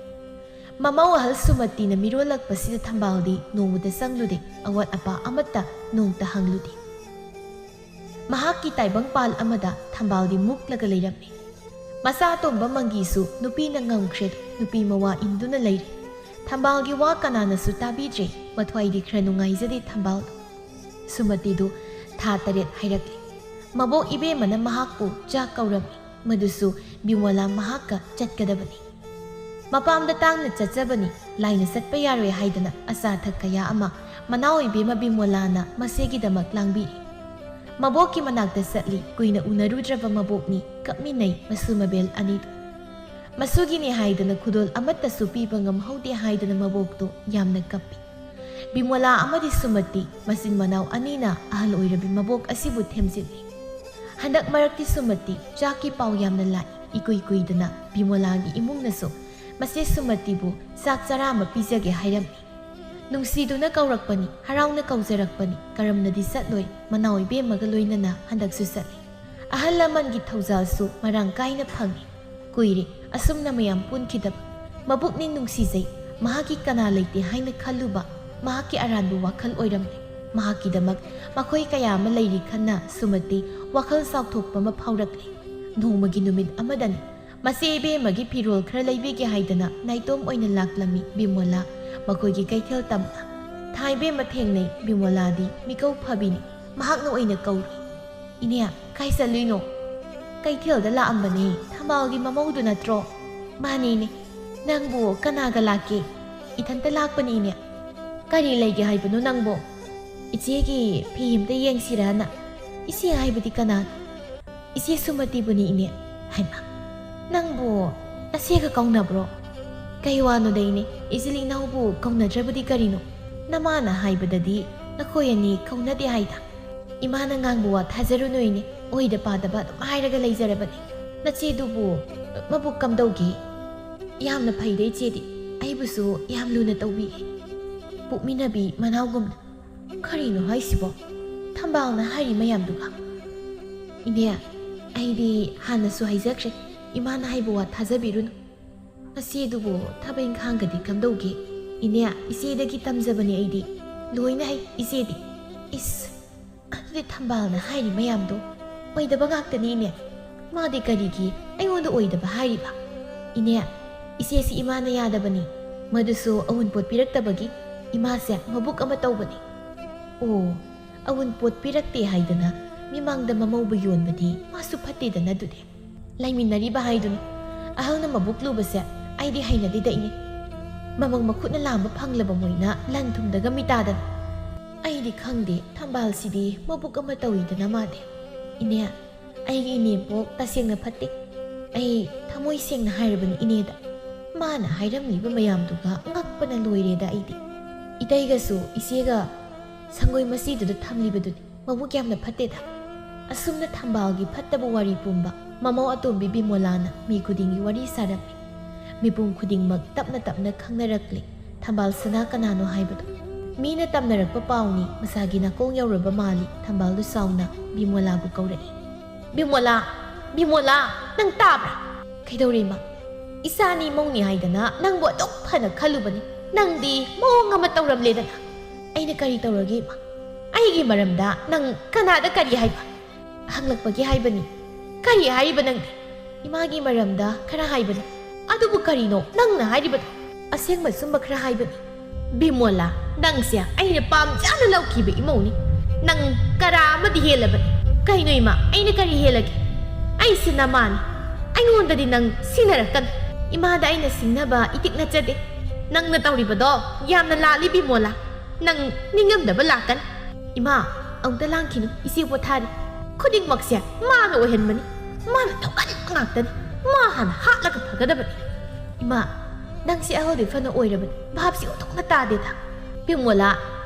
ꯃꯃꯧ ꯑꯍꯜ ꯁꯨꯃꯇꯤꯅ ꯃꯤꯔꯣꯜꯂꯛꯄꯁꯤꯗ ꯊꯝꯕꯥꯜꯗꯤ ꯅꯣꯡꯃꯗ ꯆꯪꯂꯨꯗꯦ ꯑꯋꯥꯠ ꯑꯄꯥ ꯑꯃꯠꯇ ꯅꯣꯡꯇ ꯍꯪꯂꯨꯗꯦ ꯃꯍꯥꯛꯀꯤ ꯇꯥꯏꯕꯪꯄꯥꯜ ꯑꯃꯗ ꯊꯝꯕꯥꯜꯗꯤ ꯃꯨꯛꯂꯒ ꯂꯩꯔꯝꯃꯤ ꯃꯆꯥ ꯑꯇꯣꯝꯕ ꯃꯪꯒꯤꯁꯨ ꯅꯨꯄꯤꯅ ꯉꯝꯈ꯭ꯔꯦ ꯅꯨꯄꯤ ꯃꯋꯥ ꯏꯟꯗꯨꯅ ꯂꯩꯔꯤ ꯊꯝꯕꯥꯜꯒꯤ ꯋꯥ ꯀꯅꯥꯅꯁꯨ ꯇꯥꯕꯤꯗ꯭ꯔꯦ ꯃꯊ꯭ꯋꯥꯏꯗꯤ ꯈꯔ ꯅꯨꯡꯉꯥꯏꯖꯗꯦ ꯊꯝꯕꯥꯜꯗꯣ ꯁꯨꯃꯇꯤꯗꯨ ꯊꯥ 7 ꯍꯥꯏꯔꯛꯂꯤ ꯃꯕꯣꯛ ꯏꯕꯦꯝꯃꯅ ꯃꯍꯥꯛꯄꯨ ꯆꯥꯛ ꯀꯧꯔꯝꯃꯤ ꯃꯗꯨꯁꯨ ꯕꯤꯃꯣꯂꯥ ꯃꯍꯥꯛꯀ ꯆꯠꯀꯗꯕꯅꯤ ꯃꯄꯥꯝꯗ ꯇꯥꯡꯅ ꯆꯠꯆꯕꯅꯤ ꯂꯥꯏꯅ ꯆꯠꯄ ꯌꯥꯔꯣꯏ ꯍꯥꯏꯗꯅ ꯑꯆꯥ ꯑꯊꯛ ꯀꯌꯥ ꯑꯃ ꯃꯅꯥꯎ ꯏꯕꯦꯝꯃ ꯕꯤꯃꯣꯂꯥꯅ ꯃꯁꯦꯒꯤꯗꯃꯛ ꯂꯥꯡꯕꯤꯔꯤ ꯃꯕꯣꯛꯀꯤ ꯃꯅꯥꯛꯇ ꯆꯠꯂꯤ ꯀꯨꯏꯅ ꯎꯅꯔꯨꯗ꯭ꯔꯕ ꯃꯕꯣꯛꯅꯤ ꯀꯞꯃꯤꯟꯅꯩ ꯃꯁꯨ ꯃꯕꯦꯜ ꯑꯅꯤꯗꯨ ꯃꯁꯨꯒꯤꯅꯤ ꯍꯥꯏꯗꯅ ꯈꯨꯗꯣꯜ ꯑꯃꯠꯇꯁꯨ ꯄꯤꯕ ꯉꯝꯍꯧꯗꯦ ꯍꯥꯏꯗꯅ ꯃꯕꯣꯛꯇꯨ ꯌꯥꯝꯅ ꯀꯞꯄꯤ ꯕꯤꯃꯣꯂꯥ ꯑꯃꯗꯤ ꯁꯨꯃꯇꯤ ꯃꯆꯤꯟ ꯃꯅꯥꯎ ꯑꯅꯤꯅ ꯑꯍꯜ ꯑꯣꯏꯔꯕꯤ ꯃꯕꯣꯛ ꯑꯁꯤꯕꯨ ꯊꯦꯝꯖꯤꯜꯂꯤ ꯍꯟꯗꯛ ꯃꯔꯛꯇꯤ ꯁꯨꯃꯇꯤ ꯆꯥꯛꯀꯤ ꯄꯥꯎ ꯌꯥꯝꯅ ꯂꯥꯛꯏ ꯏꯀꯨꯏ ꯀꯨꯏꯗꯅ ꯕꯤꯃꯣꯂꯥꯒꯤ ꯏꯃꯨꯡꯅꯁꯨ ꯃꯁꯦ ꯁꯨꯃꯇꯤꯕꯨ ꯆꯥꯛ ꯆꯔꯥ ꯑꯃ ꯄꯤꯖꯒꯦ ꯍꯥꯏꯔꯝꯃꯤ ꯅꯨꯡꯁꯤꯗꯨꯅ ꯀꯧꯔꯛꯄꯅꯤ ꯍꯔꯥꯎꯅ ꯀꯧꯖꯔꯛꯄꯅꯤ ꯀꯔꯝꯅꯗꯤ ꯆꯠꯂꯣꯏ ꯃꯅꯥꯎ ꯏꯕꯦꯝꯃꯒ ꯂꯣꯏꯅꯅ ꯍꯟꯗꯛꯁꯨ ꯆꯠꯂꯤ ꯑꯍꯜ ꯂꯃꯟꯒꯤ ꯊꯧꯖꯥꯜꯁꯨ ꯃꯔꯥꯡ ꯀꯥꯏꯅ ꯐꯪꯏ ꯀꯨꯏꯔꯦ ꯑꯁꯨꯝꯅ ꯃꯌꯥꯝ ꯄꯨꯟꯈꯤꯗꯕ ꯃꯕꯨꯛꯅꯤ ꯅꯨꯡꯁꯤꯖꯩ ꯃꯍꯥꯛꯀꯤ ꯀꯅꯥ ꯂꯩꯇꯦ ꯍꯥꯏꯅ ꯈꯜꯂꯨꯕ ꯃꯍꯥꯛꯀꯤ ꯑꯔꯥꯟꯕ ꯋꯥꯈꯜ ꯑꯣꯏꯔꯝꯂꯦ ꯃꯍꯥꯛꯀꯤꯗꯃꯛ ꯃꯈꯣꯏ ꯀꯌꯥ ꯑꯃ ꯂꯩꯔꯤ ꯈꯟꯅ ꯁꯨꯃꯇꯤ ꯋꯥꯈꯜ ꯆꯥꯎꯊꯣꯛꯄ ꯑꯃ ꯐꯥꯎꯔꯛꯂꯦ ꯅꯣꯡꯃꯒꯤ ꯅꯨꯃꯤꯠ ꯑꯃꯗꯅꯤ ꯃꯆꯦ ꯏꯕꯦꯝꯃꯒꯤ ꯐꯤꯔꯣꯜ ꯈꯔ ꯂꯩꯕꯤꯒꯦ ꯍꯥꯏꯗꯅ ꯅꯥꯏꯇꯣꯝ ꯑꯣꯏꯅ ꯂꯥꯛꯂꯝꯃꯤ ꯕꯤꯃꯣꯂꯥ ꯃꯈꯣꯏꯒꯤ ꯀꯩꯊꯦꯜ ꯇꯝꯅ ꯊꯥ ꯏꯕꯦꯝꯃ ꯊꯦꯡꯅꯩ ꯕꯤꯃꯣꯂꯥꯗꯤ ꯃꯤꯀꯧ ꯐꯕꯤꯅꯤ ꯃꯍꯥꯛꯅ ꯑꯣꯏꯅ ꯀꯧꯔꯤ ꯏꯅꯦ ꯀꯥꯏ ꯆꯠꯂꯨꯏꯅꯣ ꯀꯩꯊꯦꯜꯗ ꯂꯥꯛꯑꯝꯕꯅꯦ ꯊꯝꯕꯥꯜꯒꯤ ꯃꯃꯧꯗꯨ ꯅꯠꯇ꯭ꯔꯣ ꯃꯥꯅꯦꯅꯦ ꯅꯪꯕꯨ ꯀꯅꯥꯒ ꯂꯥꯛꯀꯦ ꯏꯊꯟꯇ ꯂꯥꯛꯄꯅꯤ ꯏꯅꯦ ꯀꯔꯤ ꯂꯩꯒꯦ ꯍꯥꯏꯕꯅꯣ ꯅꯪꯕꯨ ꯏꯆꯦꯒꯤ ꯐꯤ ꯑꯝꯇ ꯌꯦꯡꯁꯤꯔꯅ ꯏꯆꯦ ꯍꯥꯏꯕꯗꯤ ꯀꯅꯥꯅꯣ ꯏꯆꯦ ꯁꯨꯃꯇꯤꯕꯨꯅꯤ ꯏꯅꯦ ꯍꯥꯏꯃ ꯅꯪꯕꯨ ꯅꯆꯦꯒ ꯀꯧꯅꯕ꯭ꯔꯣ ꯀꯩ ꯋꯥꯅꯣꯗ ꯏꯅꯦ ꯏꯆꯤꯜ ꯏꯅꯥꯎꯕꯨ ꯀꯧꯅꯗ꯭ꯔꯕꯗꯤ ꯀꯔꯤꯅꯣ ꯅꯃꯥꯅ ꯍꯥꯏꯕꯗꯗꯤ ꯅꯈꯣꯏ ꯑꯅꯤ ꯀꯧꯅꯗꯦ ꯍꯥꯏꯗ ꯏꯃꯥꯅ ꯉꯥꯡꯕ ꯋꯥ ꯊꯥꯖꯔꯨꯅꯨ ꯏꯅꯦ ꯑꯣꯏꯗ ꯄꯥꯗꯕ ꯑꯗꯨꯝ ꯍꯥꯏꯔꯒ ꯂꯩꯖꯔꯕꯅꯤ ꯅꯆꯦꯗꯨꯕꯨ ꯃꯕꯨꯛ ꯀꯝꯗꯧꯒꯦ ꯌꯥꯝꯅ ꯐꯩꯗ ꯏꯆꯦꯗꯤ ꯑꯩꯕꯨꯁꯨ ꯌꯥꯝ ꯂꯨꯅ ꯇꯧꯕꯤꯌꯦ ꯄꯣꯛꯃꯤꯟꯅꯕꯤ ꯃꯅꯥꯎꯒꯨꯝꯅ ꯀꯔꯤꯅꯣ ꯍꯥꯏꯁꯤꯕꯣ ꯊꯝꯕꯥꯜꯅ ꯍꯥꯏꯔꯤ ꯃꯌꯥꯝꯗꯨꯒ ꯏꯅꯦ ꯑꯩꯗꯤ ꯍꯥꯟꯅꯁꯨ ꯍꯥꯏꯖꯈ꯭ꯔꯦ ꯏꯃꯥꯅ ꯍꯥꯏꯕ ꯋꯥ ꯊꯥꯖꯕꯤꯔꯨꯅꯨ ꯅꯆꯦꯗꯨꯕꯨ ꯊꯕꯛ ꯏꯪꯈꯥꯡꯒꯗꯤ ꯀꯝꯗꯧꯒꯦ ꯏꯅꯦ ꯏꯆꯦꯗꯒꯤ ꯇꯝꯖꯕꯅꯤ ꯑꯩꯗꯤ ꯂꯣꯏꯅ ꯍꯩ ꯏꯆꯦꯗꯤ ꯏꯁ ꯑꯗꯨꯗꯤ ꯊꯝꯕꯥꯜꯅ ꯍꯥꯏꯔꯤ ꯃꯌꯥꯝꯗꯣ ꯑꯣꯏꯗꯕ ꯉꯥꯛꯇꯅꯤ ꯏꯅꯦ ꯃꯥꯗꯤ ꯀꯔꯤꯒꯤ ꯑꯩꯉꯣꯟꯗ ꯑꯣꯏꯗꯕ ꯍꯥꯏꯔꯤꯕ ꯏꯅꯦ ꯏꯆꯦꯁꯤ ꯏꯃꯥꯅ ꯌꯥꯗꯕꯅꯤ ꯃꯗꯨꯁꯨ ꯑꯎꯟꯄꯣꯠ ꯄꯤꯔꯛꯇꯕꯒꯤ ꯏꯃꯥꯁꯦ ꯃꯕꯨꯛ ꯑꯃ ꯇꯧꯕꯅꯤ ꯑꯣ ꯑꯎꯟꯄꯣꯠ ꯄꯤꯔꯛꯇꯦ ꯍꯥꯏꯗꯅ ꯃꯤꯃꯥꯡꯗ ꯃꯃꯧꯕꯨ ꯌꯣꯟꯕꯗꯤ ꯃꯥꯁꯨ ꯐꯠꯇꯦꯗꯅ ꯑꯗꯨꯗꯤ ꯂꯩꯃꯤꯟꯅꯔꯤꯕ ꯍꯥꯏꯗꯨꯅꯤ ꯑꯍꯜꯅ ꯃꯕꯨꯛ ꯂꯨꯕꯁꯦ ꯑꯩꯗꯤ ꯍꯩꯅꯗꯦꯗ ꯏꯅꯦ ꯃꯃꯪ ꯃꯈꯨꯠꯅ ꯂꯥꯝꯕ ꯐꯪꯂꯕ ꯃꯣꯏꯅ ꯂꯟ ꯊꯨꯝꯗꯒ ꯃꯤꯇꯥꯗꯅ ꯑꯩꯗꯤ ꯈꯪꯗꯦ ꯊꯝꯕꯥꯜꯁꯤꯗꯤ ꯃꯕꯨꯛ ꯑꯃ ꯇꯧꯏꯗꯅ ꯃꯥꯗꯤ ꯏꯅꯦ ꯑꯩꯒꯤ ꯏꯅꯦꯄꯣꯛ ꯇꯁꯦꯡꯅ ꯐꯠꯇꯦ ꯑꯩ ꯊꯃꯣꯏ ꯁꯦꯡꯅ ꯍꯥꯏꯔꯕꯅꯤ ꯏꯅꯦꯗ ꯃꯥꯅ ꯍꯥꯏꯔꯝꯂꯤꯕ ꯃꯌꯥꯝꯗꯨꯒ ꯉꯛꯄꯅ ꯂꯣꯏꯔꯦꯗ ꯑꯩꯗꯤ ꯏꯇꯩꯒꯁꯨ ꯏꯆꯦꯒ ꯁꯪꯒꯣꯏ ꯃꯆꯤꯗꯨꯗ ꯊꯝꯂꯤꯕꯗꯨꯗꯤ ꯃꯕꯨꯛ ꯌꯥꯝꯅ ꯐꯠꯇꯦꯗ ꯑꯁꯨꯝꯅ ꯊꯝꯕꯥꯜꯒꯤ ꯐꯠꯇꯕ ꯋꯥꯔꯤ ꯄꯨꯝꯕ ꯃꯃꯧ ꯑꯇꯣꯝꯕꯤ ꯕꯤꯃꯣꯂꯥꯅ ꯃꯤ ꯈꯨꯗꯤꯡꯒꯤ ꯋꯥꯔꯤ ꯁꯥꯔꯝꯃꯤ ꯃꯤꯄꯨꯝ ꯈꯨꯗꯤꯡꯃꯛ ꯇꯞꯅ ꯇꯞꯅ ꯈꯪꯅꯔꯛꯂꯤ ꯊꯝꯕꯥꯜ ꯁꯅꯥ ꯀꯅꯥꯅꯣ ꯍꯥꯏꯕꯗꯨ ꯃꯤꯅ ꯇꯝꯅꯔꯛꯄ ꯄꯥꯎꯅꯤ ꯃꯁꯥꯒꯤ ꯅꯥꯀꯣꯡ ꯌꯧꯔꯕ ꯃꯥꯜꯂꯤ ꯊꯝꯕꯥꯜꯗꯨ ꯆꯥꯎꯅ ꯕꯤꯃꯣꯂꯥꯕꯨ ꯀꯧꯔꯛꯏ ꯕꯤꯃꯣꯂꯥ ꯕꯤꯃꯣꯂꯥ ꯅꯪ ꯇꯥꯕ꯭ꯔꯥ ꯀꯩꯗꯧꯔꯤꯃ ꯏꯆꯥꯅꯤ ꯃꯧꯅꯤ ꯍꯥꯏꯗꯅ ꯅꯪꯕꯨ ꯑꯗꯨꯛ ꯐꯅ ꯈꯜꯂꯨꯕꯅꯤ ꯅꯪꯗꯤ ꯃꯑꯣꯡ ꯑꯃ ꯇꯧꯔꯝꯂꯦꯗꯅ ꯑꯩꯅ ꯀꯔꯤ ꯇꯧꯔꯒꯦ ꯏꯃꯥ ꯑꯩꯒꯤ ꯃꯔꯝꯗ ꯅꯪ ꯀꯅꯥꯗ ꯀꯔꯤ ꯍꯥꯏꯕ ꯍꯪꯂꯛꯄꯒꯤ ꯍꯥꯏꯕꯅꯤ ꯀꯔꯤ ꯍꯥꯏꯔꯤꯕ ꯅꯪꯗꯤ ꯏꯃꯥꯒꯤ ꯃꯔꯝꯗ ꯈꯔ ꯍꯥꯏꯕꯅꯤ ꯑꯗꯨꯕꯨ ꯀꯔꯤꯅꯣ ꯅꯪꯅ ꯍꯥꯏꯔꯤꯕꯗꯣ ꯑꯁꯦꯡꯕ ꯁꯨꯝꯕ ꯈꯔ ꯍꯥꯏꯕꯅꯤ ꯕꯤꯃꯣꯂꯥ ꯅꯪꯁꯦ ꯑꯩꯅ ꯄꯥꯝꯖꯅ ꯂꯧꯈꯤꯕ ꯏꯃꯧꯅꯤ ꯅꯪ ꯀꯔꯥ ꯑꯃꯗꯤ ꯍꯦꯜꯂꯕꯅꯤ ꯀꯩꯅꯣ ꯏꯃꯥ ꯑꯩꯅ ꯀꯔꯤ ꯍꯦꯜꯂꯒꯦ ꯑꯩꯁꯦ ꯅꯃꯥꯅꯤ ꯑꯩꯉꯣꯟꯗꯗꯤ ꯅꯪ ꯁꯤꯟꯅꯔꯛꯀꯅꯨ ꯏꯃꯥꯗ ꯑꯩꯅ ꯁꯤꯡꯅꯕ ꯏꯇꯤꯛ ꯅꯠꯆꯗꯦ ꯅꯪꯅ ꯇꯧꯔꯤꯕꯗꯣ ꯌꯥꯝꯅ ꯂꯥꯜꯂꯤ ꯕꯤꯃꯣꯂꯥ ꯅꯪ ꯅꯤꯡꯉꯝꯗꯕ ꯂꯥꯛꯀꯅꯤ ꯏꯃꯥ ꯑꯃꯨꯛꯇ ꯂꯥꯡꯈꯤꯅꯨ ꯏꯆꯦ ꯄꯣꯊꯥꯔꯤ ꯈꯨꯗꯤꯡꯃꯛꯁꯦ ꯃꯥꯅ ꯑꯣꯏꯍꯟꯕꯅꯤ ꯃꯥꯅ ꯇꯧꯒꯟꯕ ꯉꯥꯛꯇꯅꯤ ꯃꯥ ꯍꯥꯟꯅ ꯍꯥꯠꯂꯒ ꯐꯒꯗꯕꯅꯤ ꯏꯃꯥ ꯅꯪꯁꯤ ꯑꯍꯜꯗꯤ ꯐꯅ ꯑꯣꯏꯔꯕꯅꯤ ꯚꯥꯞꯁꯤ ꯑꯣꯟꯊꯣꯛꯅ ꯇꯥꯗꯦꯗ ꯕꯤꯃꯣꯂꯥ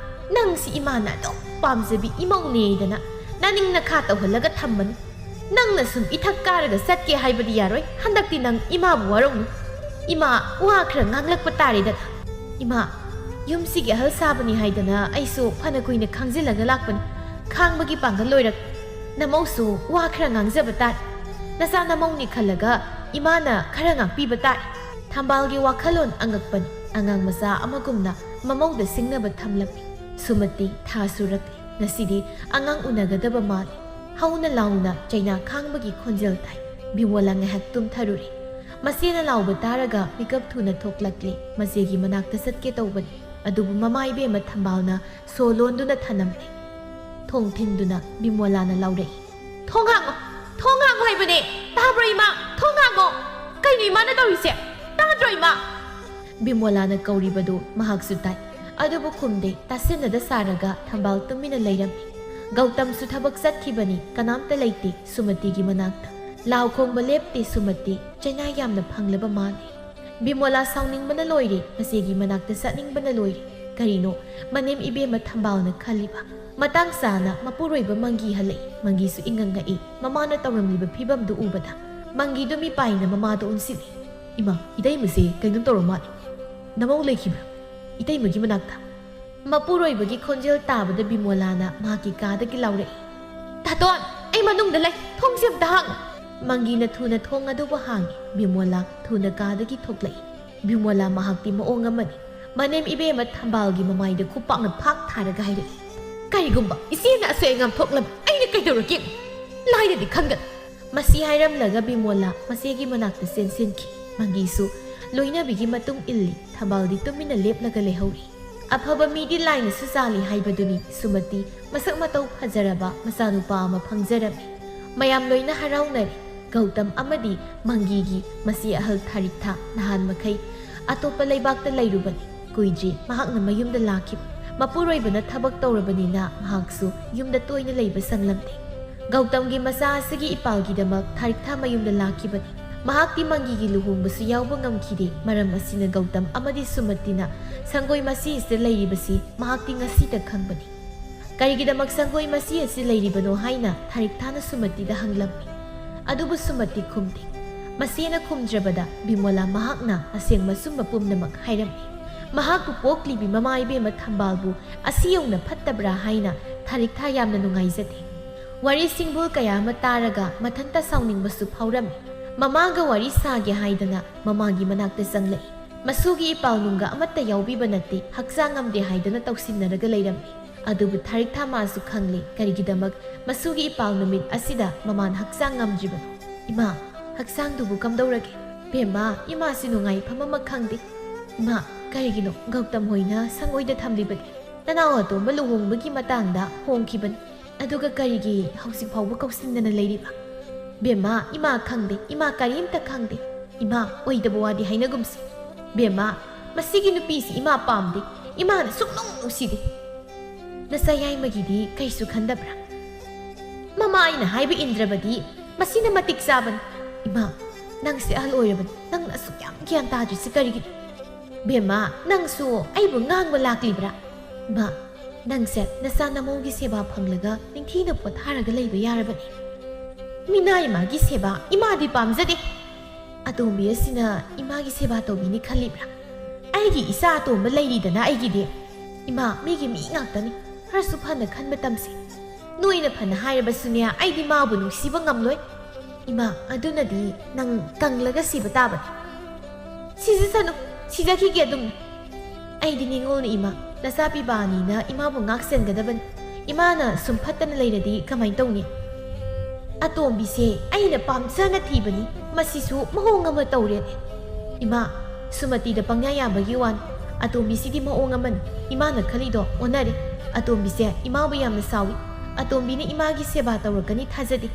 ꯅꯪꯁꯤ ꯏꯃꯥꯅ ꯑꯗꯨꯝ ꯄꯥꯝꯖꯕꯤ ꯏꯃꯧꯅꯦꯗꯅ ꯅꯅꯤꯡ ꯅꯈꯥ ꯇꯧꯍꯜꯂꯒ ꯊꯝꯕꯅꯤ ꯅꯪꯅ ꯁꯨꯝ ꯏꯊꯛ ꯀꯥꯔꯒ ꯆꯠꯀꯦ ꯍꯥꯏꯕꯗꯤ ꯌꯥꯔꯣꯏ ꯍꯟꯗꯛꯇꯤ ꯅꯪ ꯏꯃꯥꯕꯨ ꯋꯥꯔꯧꯅꯨ ꯏꯃꯥ ꯋꯥ ꯈꯔ ꯉꯥꯡꯂꯛꯄ ꯇꯥꯔꯦꯗꯅ ꯏꯃꯥ ꯌꯨꯝꯁꯤꯒꯤ ꯑꯍꯜ ꯁꯥꯕꯅꯤ ꯍꯥꯏꯗꯅ ꯑꯩꯁꯨ ꯐꯅ ꯀꯨꯏꯅ ꯈꯥꯡꯖꯤꯜꯂꯒ ꯂꯥꯛꯄꯅꯤ ꯈꯥꯡꯕꯒꯤ ꯄꯥꯡꯒꯜ ꯂꯣꯏꯔꯛ ꯅꯃꯧꯁꯨ ꯋꯥ ꯈꯔ ꯉꯥꯡꯖꯕ ꯇꯥꯔꯦ Nasa namong ni khalaga imana khara ngakpiba tai. Thambalgi wakhalon angakpan angang masa amagumna mamongda singnaba thamlami. Sumati tha surakli. Nasidi angang unagadaba mali. Hauna launa China khangbagi khonjel tai. Bimola ngahak tumtharuri. Masina lauba taraga mikap thuna thoklakli. Masigi manakta satke tawbani. Adubu mama ibema thambalna solonduna thanamli. Thong thinduna Bimolana laurai. Thongango! Thongango haibane! Tabra ima! Thongango! Kaino imana tawrise? Tadra ima! Bimolana kauribadu mahaksu tai. Adubu khumde tasinada saraga thambal tumina lairami. Gautam su thabak satkibani kanamta leite Sumati gi manakta. Lau khongba lepte Sumati China yamna phanglaba mani. Bimola sauningba loire masigi manakta satningba loire. Karino manem ibema thambalna khaliba. Matang sana mapuroiba mangi halai. Mangi su ingangai mamana tawramliba phibamdu ubada. Mangi do mi paina mamado unsili. Ima idai muse kainum toromani. Namau lekhibra. Itai magi manakta. Mapuroibagi khonjel tabada Bimolana maki kadagi laure. Taton, ay manung dalay, thongsim dahang. Mangi na thuna thong adu bahangi. Bimola thuna kadagi thoklay. Bimola mahakti maongamani. Manem ibema thambalgi mamayda kupang na phak tharaga haire. Kaigumba, isina asoy ngam thoklam, ay na kaidoragim. Laida di khangat. Masi hairam laga Bimola masigi manakta sensenki. Mangi su loina bigi matung illi thambaldi tumina leplaga lehauri. Afaba midi laina susali haibaduni Sumati masak matau phajaraba masanupa ama phangjarami. Mayam loina haraunari. Gautam amadi Mangigi masi ahal tharikta nahan makai atopa laibakta lairubani. Kuidri mahakna mayumda lakib. Mapuroibana thabak tawrabanina mahaksu yumda toina leiba sanglamte. Gautamgi masa asigi ipalgidamak tharikta mayumda lakibani. Mahakti Mangigi luhungbasu yawba ngamkhide maram asina Gautam amadi Sumatina sangoi masi isi lairibasi mahakti ngasita khangbani. Karigidamak sangoi masi isi lairibano haina tharikthana Sumatida hanglammi. Adubu Sumati khumti. Masina khumdrabada Bimola mahakna aseng masumba pumnamak hairammi. Mahakpu poklibi mama ibema thambalbu asiyongna phattabra haina tharikta yamna nungaijate. Wari singbul kaya ama taraga mathanta sauningbasu phaurammi. Mamaga wari sage haidana mamagi manakta sanglai. Masugi ipalnunga amatta yaubiba natte haksang amde haidana tausinnaraga leirammi. Adubu tharikta masu khangle karigidamak masugi ipal numit asida maman haksang ngamjibano. Ima, haksang dubu kamdaurage. Bema, ima sinungai pamamak khangde. Ima, karigino Gautam hoina sangoida thamlibani. Nanaw atomba luhongbagi matangda hongkibani. Aduga karigi hausik phawba kausinnana leiriba. Bema, ima khangde, ima karimta khangde. Ima, oidaba wadi hainagumsi. Bema, masigi nupisi ima pamde. Ima na suknong uside. Nasayay magidi kaisu khandabra. Mama ay na haiba indrabadi. Masina matik saban. Ima, nang si ahal oyraban. Nang nasukyam kiyan tadri si karigid. Bema, nang su ay bungang malaklibra. Ima, nang set nasana mo giseba panglaga ning thina pot haraga layba yarabani. Minay magi seba ima di pamzade. Atombi asina ima gi seba tobini khalibra. Aigi isa atomba layridana aigi de. Ima migi mi ngaktani. Harasu phana khanba tamsi. Noina phana hairabasunya aidi mabu nungsiba ngamloi. Ima adunadi nang kanglaga siba tabani. Sisisanu sijakige adum. Aidi ningol na ima nasapi bani na ima bu ngaksengadabani. Ima na sumphatana layradi kamay tawni. Atombi se aina pamsana thibani masisu mahong ama tawrene. Ima Sumati da pangyayabagi wan. Atombi sidi maong aman. Ima na khalido onare. Atombi se imabu yamna sawi. Atombi ni imagi seba tawrakani thazadi.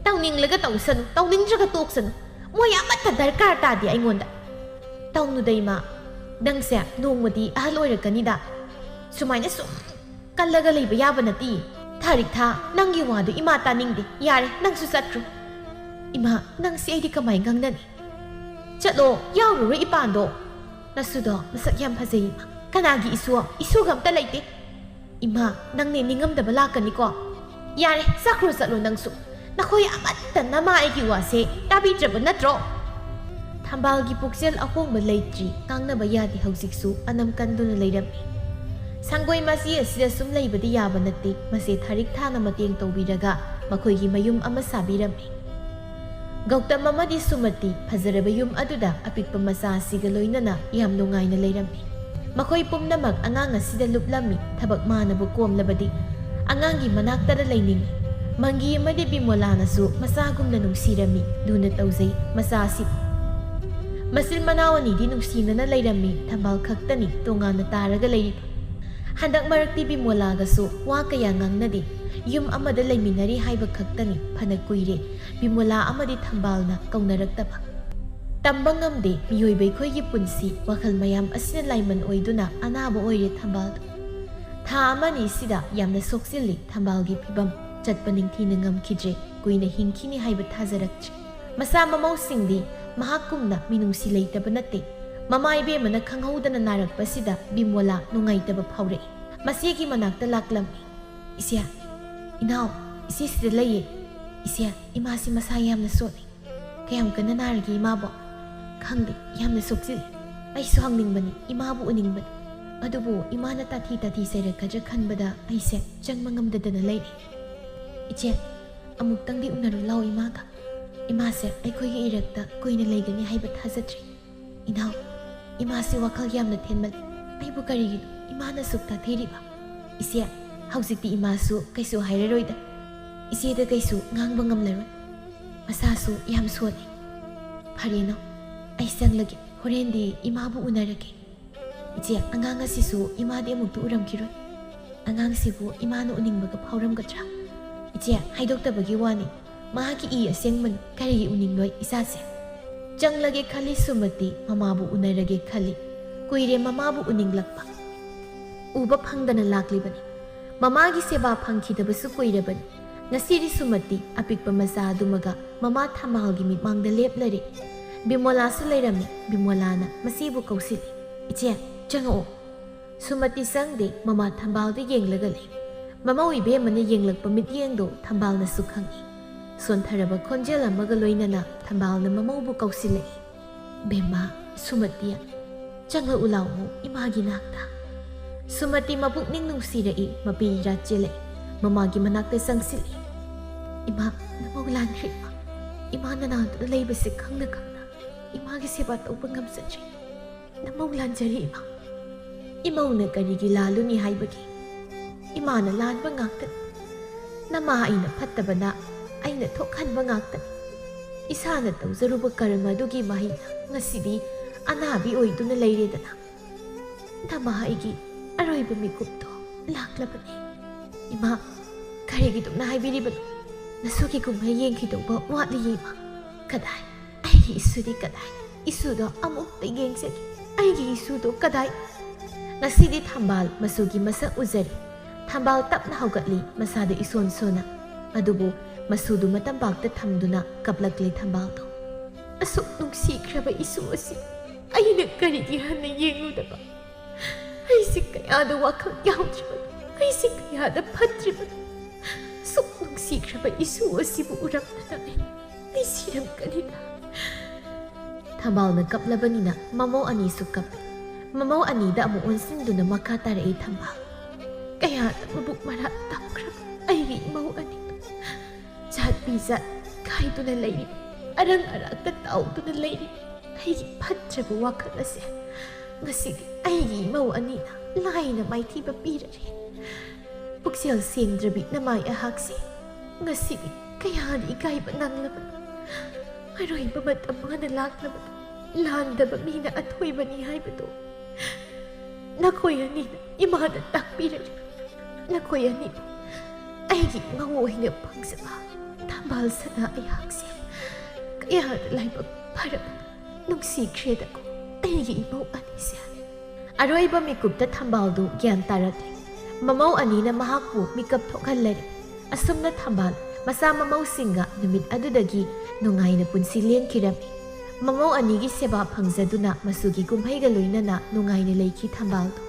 Tawninglaga tawsanu, tawningdraga toksanu. Moy amata darkar tadi aingonda. Tawnuda ima. Nangse nongmadi ahal oirakanida. Sumaina sum kallaga layba yaba nati. Tharikta nangi wadu ima taningde. Yare nangsu satru. Ima nangsi aidi kamay ngangnani. Chatlo yawruro ipando. Nasudo masak yam phazay ima. Kanagi isu gamta layte. Ima, nang niningam lakani ko. Yare, sakro satlo nangsu. Nakoy amata nama aiki wase, tabi draba natro. Thambalgi puksel ahongba laytri, kangnaba yadi hausiksu anam kanduna layrammi. Sanggoy masi asida sum laybadi yaba natte, mase tharikthana mateng tawbiraga, makoygi mayum ama sabirammi. Gautam ꯑꯃꯗꯤ ꯁꯨꯃꯇꯤ ꯐꯖꯔꯕ ꯌꯨꯝ ꯑꯗꯨꯗ ꯑꯄꯤꯛꯄ ꯃꯆꯥꯁꯤꯒ ꯂꯣꯏꯅꯅ ꯌꯥꯝ ꯅꯨꯡꯉꯥꯏꯅ ꯂꯩꯔꯝꯃꯤ꯫ ꯃꯈꯣꯏ ꯄꯨꯝꯅꯃꯛ ꯑꯉꯥꯡ ꯑꯁꯤꯗ ꯂꯨꯞꯂꯝꯃꯤ꯫ ꯊꯕꯛ ꯃꯥꯅꯕꯨ ꯀꯣꯝꯂꯕꯗꯤ ꯑꯉꯥꯡꯒꯤ ꯃꯅꯥꯛꯇꯗ ꯂꯩꯅꯤꯡꯉꯤ꯫ ꯃꯪꯒꯤ ꯑꯃꯗꯤ ꯕꯤꯃꯣꯂꯥꯅꯁꯨ ꯃꯆꯥꯒꯨꯝꯅ ꯅꯨꯡꯁꯤꯔꯝꯃꯤ, ꯂꯨꯅ ꯇꯧꯖꯩ ꯃꯆꯥꯁꯤ꯫ ꯃꯆꯤꯟ ꯃꯅꯥꯎ ꯑꯅꯤꯗꯤ ꯅꯨꯡꯁꯤꯅꯅ ꯂꯩꯔꯝꯃꯤ꯫ ꯊꯝꯕꯥꯜ ꯈꯛꯇꯅꯤ ꯇꯣꯉꯥꯟꯅ ꯇꯥꯔꯒ ꯂꯩꯔꯤꯕ꯫ ꯍꯟꯗꯛ ꯃꯔꯛꯇꯤ ꯕꯤꯃꯣꯂꯥꯒꯁꯨ ꯋꯥ ꯀꯌꯥ ꯉꯥꯡꯅꯗꯦ꯫ ꯌꯨꯝ ꯑꯃꯗ ꯂꯩꯃꯤꯟꯅꯔꯤ ꯍꯥꯏꯕ ꯈꯛꯇꯅꯤ꯫ ꯐꯅ ꯀꯨꯏꯔꯦ ꯕꯤꯃꯣꯂꯥ ꯑꯃꯗꯤ ꯊꯝꯕꯥꯜꯅ ꯀꯧꯅꯔꯛꯇꯕ꯫ ꯇꯝꯕ ꯉꯝꯗꯦ ꯃꯤꯑꯣꯏꯕ ꯑꯩꯈꯣꯏꯒꯤ ꯄꯨꯟꯁꯤ, ꯋꯥꯈꯜ ꯃꯌꯥꯝ ꯑꯁꯤꯅ ꯂꯥꯏꯃꯟ ꯑꯣꯏꯗꯨꯅ ꯑꯅꯥꯕ ꯑꯣꯏꯔꯦ ꯊꯝꯕꯥꯜꯗꯨ꯫ ꯊꯥ ꯑꯃꯅꯤꯁꯤꯗ ꯌꯥꯝꯅ ꯁꯣꯛꯆꯤꯜꯂꯤ ꯊꯝꯕꯥꯜꯒꯤ ꯐꯤꯕꯝ꯫ ꯆꯠꯄ ꯅꯤꯡꯊꯤꯅ ꯉꯝꯈꯤꯗ꯭ꯔꯦ, ꯀꯨꯏꯅ ꯍꯤꯡꯈꯤꯅꯤ ꯍꯥꯏꯕ ꯊꯥꯖꯔꯛꯇ꯭ꯔꯦ꯫ ꯃꯆꯥ ꯃꯃꯧꯁꯤꯡꯗꯤ ꯃꯍꯥꯛꯀꯨꯝꯅ ꯃꯤꯅꯨꯡꯁꯤ ꯂꯩꯇꯕ ꯅꯠꯇꯦ꯫ ꯃꯃꯥ ꯏꯕꯦꯝꯃꯅ ꯈꯪꯍꯧꯗꯅ ꯅꯥꯔꯛꯄꯁꯤꯗ ꯕꯤꯃꯣꯂꯥ ꯅꯨꯡꯉꯥꯏꯇꯕ ꯐꯥꯎꯔꯛꯏ꯫ ꯃꯆꯦꯒꯤ ꯃꯅꯥꯛꯇ ꯂꯥꯛꯂꯝꯃꯤ꯫ ꯏꯆꯦ, ꯏꯅꯥꯎ, ꯏꯆꯦ ꯁꯤꯗ ꯂꯩꯌꯦ꯫ ꯏꯆꯦ, ꯏꯃꯥꯁꯤ ꯃꯁꯥ ꯌꯥꯝꯅ ꯁꯣꯜꯂꯤ꯫ ꯀꯌꯥꯝ ꯀꯟꯅ ꯅꯥꯔꯒꯦ ꯏꯃꯥꯕꯣ? ꯈꯪꯗꯦ, ꯌꯥꯝꯅ ꯁꯣꯛꯆꯤꯜꯂꯤ꯫ ꯑꯩꯁꯨ ꯍꯪꯅꯤꯡꯕꯅꯤ, ꯏꯃꯥꯕꯨ ꯎꯅꯤꯡꯕꯅꯤ꯫ ꯑꯗꯨꯕꯨ ꯏꯃꯥꯅ ꯇꯥꯊꯤ ꯆꯩꯔꯛꯀꯗ꯭ꯔꯥ ꯈꯟꯕꯗ ꯑꯩꯁꯦ ꯆꯪꯕ ꯉꯝꯗꯗꯅ ꯂꯩꯔꯤ꯫ ꯏꯆꯦ, ꯑꯃꯨꯛꯇꯪꯗꯤ ꯎꯅꯔꯨ ꯂꯥꯎ ꯏꯃꯥꯒ꯫ ꯏꯃꯥꯁꯦ ꯑꯩꯈꯣꯏꯒꯤ ꯏꯔꯛꯇ ꯀꯨꯏꯅ ꯂꯩꯒꯅꯤ ꯍꯥꯏꯕ ꯊꯥꯖꯗ꯭ꯔꯤ꯫ ꯏꯅꯥꯎ, ꯏꯃꯥꯁꯤ ꯋꯥꯈꯜ ꯌꯥꯝꯅ ꯊꯦꯟꯃꯜꯂꯤ꯫ ꯑꯩꯕꯨ ꯀꯔꯤꯒꯤꯅꯣ ꯏꯃꯥꯅ ꯁꯨꯛ ꯇꯥꯊꯤꯔꯤꯕ? ꯏꯆꯦ, ꯍꯧꯖꯤꯛꯇꯤ ꯏꯃꯥꯁꯨ ꯀꯩꯁꯨ ꯍꯥꯏꯔꯔꯣꯏꯗ꯫ ꯏꯆꯦꯗ ꯀꯩꯁꯨ ꯉꯥꯡꯕ ꯉꯝꯂꯔꯣꯏ꯫ ꯃꯁꯥꯁꯨ ꯌꯥꯝ ꯁꯣꯜꯂꯤ꯫ ꯐꯔꯦꯅꯣ, ꯑꯩ ꯆꯪꯂꯒꯦ꯫ ꯍꯣꯔꯦꯟꯗꯤ ꯏꯃꯥꯕꯨ ꯎꯅꯔꯒꯦ꯫ ꯏꯆꯦ, ꯑꯉꯥꯡ ꯑꯁꯤꯁꯨ ꯏꯃꯥꯗꯤ ꯑꯃꯨꯛꯇ ꯎꯔꯝꯈꯤꯔꯣꯏ꯫ ꯑꯉꯥꯡꯁꯤꯕꯨ ꯏꯃꯥꯅ ꯎꯅꯤꯡꯕꯒ ꯐꯥꯎꯔꯝꯒꯗ꯭ꯔꯥ? ꯏꯆꯦ, ꯍꯥꯏꯗꯣꯛꯇꯕꯒꯤ ꯋꯥꯅꯤ꯫ ꯃꯍꯥꯛꯀꯤ ꯏ ꯑꯁꯦꯡꯕꯅꯤ, ꯀꯔꯤꯒꯤ ꯎꯅꯤꯡꯂꯣꯏ ꯏꯆꯥꯁꯦ? ꯆꯪꯂꯒꯦ ꯈꯜꯂꯤ ꯁꯨꯃꯇꯤ, ꯃꯃꯥꯕꯨ ꯎꯅꯔꯒꯦ ꯈꯜꯂꯤ꯫ ꯀꯨꯏꯔꯦ ꯃꯃꯥꯕꯨ ꯎꯅꯤꯡꯂꯛꯄ꯫ ꯎꯕ ꯐꯪꯗꯅ ꯂꯥꯛꯂꯤꯕꯅꯤ꯫ ꯃꯃꯥꯒꯤ ꯁꯦꯕꯥ ꯐꯪꯈꯤꯗꯕꯁꯨ ꯀꯨꯏꯔꯕꯅꯤ꯫ ꯉꯁꯤꯗꯤ ꯁꯨꯃꯇꯤ ꯑꯄꯤꯛꯄ ꯃꯆꯥ ꯑꯗꯨꯃꯒ ꯃꯃꯥ ꯊꯝꯕꯥꯜꯒꯤ ꯃꯤꯠꯃꯥꯡꯗ ꯂꯦꯞꯂꯔꯦ꯫ ꯕꯤꯃꯣꯂꯥꯁꯨ ꯂꯩꯔꯝꯃꯤ꯫ ꯕꯤꯃꯣꯂꯥꯅ ꯃꯆꯦꯕꯨ ꯀꯧꯁꯤꯜꯂꯤ꯫ ꯏꯆꯦ, ꯆꯪꯉꯛꯑꯣ꯫ ꯁꯨꯃꯇꯤ ꯆꯪꯗꯦ, ꯃꯃꯥ ꯊꯝꯕꯥꯜꯗ ꯌꯦꯡꯂꯒ ꯂꯩ꯫ ꯃꯃꯧ ꯏꯕꯦꯝꯃꯅ ꯌꯦꯡꯂꯛꯄ ꯃꯤꯠꯌꯦꯡꯗꯣ ꯊꯝꯕꯥꯜꯅꯁꯨ ꯈꯪꯏ꯫ ꯁꯣꯟꯊꯔꯕ ꯈꯣꯟꯖꯦꯜ ꯑꯃꯒ ꯂꯣꯏꯅꯅ ꯊꯝꯕꯥꯜꯅ ꯃꯃꯧꯕꯨ ꯀꯧꯁꯤꯜꯂꯛꯏ꯫ ꯕꯦꯝꯃ, ꯁꯨꯃꯇꯤ, ꯆꯪꯂꯛꯎ ꯂꯥꯎꯑꯣ ꯏꯃꯥꯒꯤ ꯅꯥꯛꯇ꯫ ꯁꯨꯃꯇꯤ ꯃꯄꯨꯛꯅꯤꯡ ꯅꯨꯡꯁꯤꯔꯛꯏ, ꯃꯄꯤꯔꯥ ꯆꯦꯜꯂꯛꯏ꯫ ꯃꯃꯥꯒꯤ ꯃꯅꯥꯛꯇ ꯆꯪꯁꯤꯜꯂꯤ꯫ ꯏꯃꯥ, ꯅꯃꯧ ꯂꯥꯟꯈ꯭ꯔꯦ ꯏꯃꯥ꯫ ꯏꯃꯥ ꯅꯅꯥꯗꯨꯅ ꯂꯩꯕꯁꯦ ꯈꯪꯅ ꯈꯪꯅ ꯏꯃꯥꯒꯤ ꯁꯦꯕꯥ ꯇꯧꯕ ꯉꯝꯖꯗ꯭ꯔꯦ꯫ ꯅꯃꯧ ꯂꯥꯟꯖꯔꯦ ꯏꯃꯥ꯫ ꯏꯃꯧꯅ ꯀꯔꯤꯒꯤ ꯂꯥꯜꯂꯨꯅꯤ ꯍꯥꯏꯕꯒꯦ? ꯏꯃꯥꯅ ꯂꯥꯟꯕ ꯉꯥꯛꯇꯅꯤ꯫ ꯅꯃꯥ ꯑꯩꯅ ꯐꯠꯇꯕꯅ ꯑꯩꯅ ꯊꯣꯛꯍꯟꯕ ꯉꯥꯛꯇꯅꯤ꯫ ꯏꯁꯥꯅ ꯇꯧꯖꯔꯨꯕ ꯀꯔꯃ ꯑꯗꯨꯒꯤ ꯃꯍꯩꯅ ꯉꯁꯤꯗꯤ ꯑꯅꯥꯕꯤ ꯑꯣꯏꯗꯨꯅ ꯂꯩꯔꯦꯗꯅ꯫ ꯅꯃꯥ ꯑꯩꯒꯤ ꯑꯔꯣꯏꯕ ꯃꯤꯀꯨꯞꯇꯣ ꯂꯥꯛꯂꯕꯅꯤ꯫ ꯏꯃꯥ, ꯀꯔꯤꯒꯤꯗꯨꯝꯅ ꯍꯥꯏꯕꯤꯔꯤꯕꯅꯣ? ꯅꯁꯨꯒꯤ ꯀꯨꯝꯍꯩ ꯌꯦꯡꯈꯤꯗꯧꯕ ꯋꯥꯠꯂꯤꯌꯦ ꯏꯃꯥ꯫ ꯀꯗꯥꯏ? ꯑꯩꯒꯤ ꯏꯁꯨꯗꯤ ꯀꯗꯥꯏ? ꯏꯁꯨꯗꯣ ꯑꯃꯨꯛꯇ ꯌꯦꯡꯖꯒꯦ꯫ ꯑꯩꯒꯤ ꯏꯁꯨꯗꯣ ꯀꯗꯥꯏ? ꯉꯁꯤꯗꯤ ꯊꯝꯕꯥꯜ ꯃꯆꯨꯒꯤ ꯃꯁꯛ ꯎꯖꯔꯤ꯫ ꯊꯝꯕꯥꯜ ꯇꯞꯅ ꯍꯧꯒꯠꯂꯤ, ꯃꯁꯥꯗ ꯏꯁꯣꯟ ꯁꯣꯟꯅ꯫ ꯑꯗꯨꯕꯨ ꯃꯆꯨꯗꯨ ꯃꯇꯝꯄꯥꯛꯇ ꯊꯝꯗꯨꯅ ꯀꯞꯂꯛꯂꯤ ꯊꯝꯕꯥꯜꯗꯣ꯫ ꯑꯁꯨꯛ ꯅꯨꯡꯁꯤꯈ꯭ꯔꯕ ꯏꯁꯨ ꯑꯁꯤ ꯑꯩꯅ ꯀꯔꯤꯒꯤ ꯍꯟꯅ ꯌꯦꯡꯂꯨꯗꯕ? ꯑꯩꯁꯤ ꯀꯌꯥꯗ ꯋꯥꯈꯜ ꯌꯥꯎꯗ꯭ꯔꯤꯕꯅꯣ? ꯑꯩꯁꯤ ꯀꯌꯥꯗ ꯐꯠꯇ꯭ꯔꯤꯕꯅꯣ? ꯁꯨꯛ ꯅꯨꯡꯁꯤꯈ꯭ꯔꯕ ꯏꯁꯨ ꯑꯁꯤꯕꯨ ꯎꯔꯝꯗꯅ ꯑꯩ ꯁꯤꯔꯝꯒꯅꯤꯗ꯫ ꯊꯝꯕꯥꯜꯅ ꯀꯞꯂꯕꯅꯤꯅ ꯃꯃꯧ ꯑꯅꯤꯁꯨ ꯀꯞꯄꯤ꯫ ꯃꯃꯧ ꯑꯅꯤꯗ ꯑꯃꯨꯛ ꯑꯣꯟꯁꯤꯟꯗꯨꯅ ꯃꯈꯥ ꯇꯥꯔꯛꯏ ꯊꯝꯕꯥꯜ꯫ ꯀꯌꯥꯗ ꯃꯕꯨꯛ ꯃꯔꯥ ꯇꯝꯈ꯭ꯔꯕ ꯑꯩꯒꯤ ꯏꯃꯧ ꯑꯅꯤꯗꯣ ꯖꯥꯠ ꯕꯤꯖꯥꯠ ꯈꯥꯏꯗꯨꯅ ꯂꯩꯔꯤꯕ, ꯑꯔꯪ ꯑꯔꯥꯛꯇ ꯇꯥꯎꯗꯨꯅ ꯂꯩꯔꯤꯕ ꯑꯩꯒꯤ ꯐꯠꯇ꯭ꯔꯕ ꯋꯥꯈꯜ ꯑꯁꯦ ꯉꯁꯤꯗꯤ ꯑꯩꯒꯤ ꯏꯃꯧ ꯑꯅꯤꯅ ꯂꯥꯏꯅ ꯃꯥꯏꯊꯤꯕ ꯄꯤꯔꯔꯦ꯫ ꯄꯨꯛꯆꯦꯜ ꯁꯦꯡꯗ꯭ꯔꯕꯤ ꯅꯃꯥꯏ ꯑꯩꯍꯥꯛꯁꯦ ꯉꯁꯤꯗꯤ ꯀꯌꯥꯗ ꯏꯀꯥꯏꯕ ꯅꯪꯂꯕꯅꯣ? ꯑꯔꯣꯏꯕ ꯃꯇꯝ ꯑꯃꯗ ꯂꯥꯛꯂꯕꯗ ꯂꯥꯟꯗꯕ ꯃꯤꯅ ꯑꯊꯣꯏꯕꯅꯤ ꯍꯥꯏꯕꯗꯣ ꯅꯈꯣꯏ ꯑꯅꯤꯅ ꯏꯃꯥꯗ ꯇꯥꯛꯄꯤꯔꯔꯦ꯫ ꯅꯈꯣꯏ ꯑꯅꯤꯕꯨ ꯑꯩꯒꯤ ꯏꯃꯧ ꯑꯣꯏꯅ ꯐꯪꯖꯕ ꯊꯝꯕꯥꯜ ꯁꯅꯥ ꯑꯩꯍꯥꯛꯁꯦ ꯀꯌꯥꯗ ꯂꯥꯏꯕꯛ ꯐꯔꯕꯅꯣ? ꯅꯨꯡꯁꯤꯈ꯭ꯔꯦꯗꯀꯣ ꯑꯩꯒꯤ ꯏꯃꯧ ꯑꯅꯤꯁꯦ꯫ ꯑꯔꯣꯏꯕ ꯃꯤꯀꯨꯞꯇ ꯊꯝꯕꯥꯜꯗꯨ ꯒ꯭ꯌꯥꯟ ꯇꯥꯔꯛꯂꯤ꯫ ꯃꯃꯧ ꯑꯅꯤꯅ ꯃꯍꯥꯛꯄꯨ ꯃꯤꯀꯞ ꯊꯣꯛꯍꯜꯂꯔꯤ꯫ ꯑꯁꯨꯝꯅ ꯊꯝꯕꯥꯜ ꯃꯆꯥ ꯃꯃꯧꯁꯤꯡꯒ ꯅꯨꯃꯤꯠ ꯑꯗꯨꯗꯒꯤ ꯅꯨꯡꯉꯥꯏꯅ ꯄꯨꯟꯁꯤ ꯂꯦꯟꯈꯤꯔꯝꯃꯤ꯫ ꯃꯃꯧ ꯑꯅꯤꯒꯤ ꯁꯦꯕꯥ ꯐꯪꯖꯗꯨꯅ ꯃꯆꯨꯒꯤ ꯀꯨꯝꯍꯩꯒ ꯂꯣꯏꯅꯅ ꯅꯨꯡꯉꯥꯏꯅ ꯂꯩꯈꯤ ꯊꯝꯕꯥꯜꯗꯨ꯫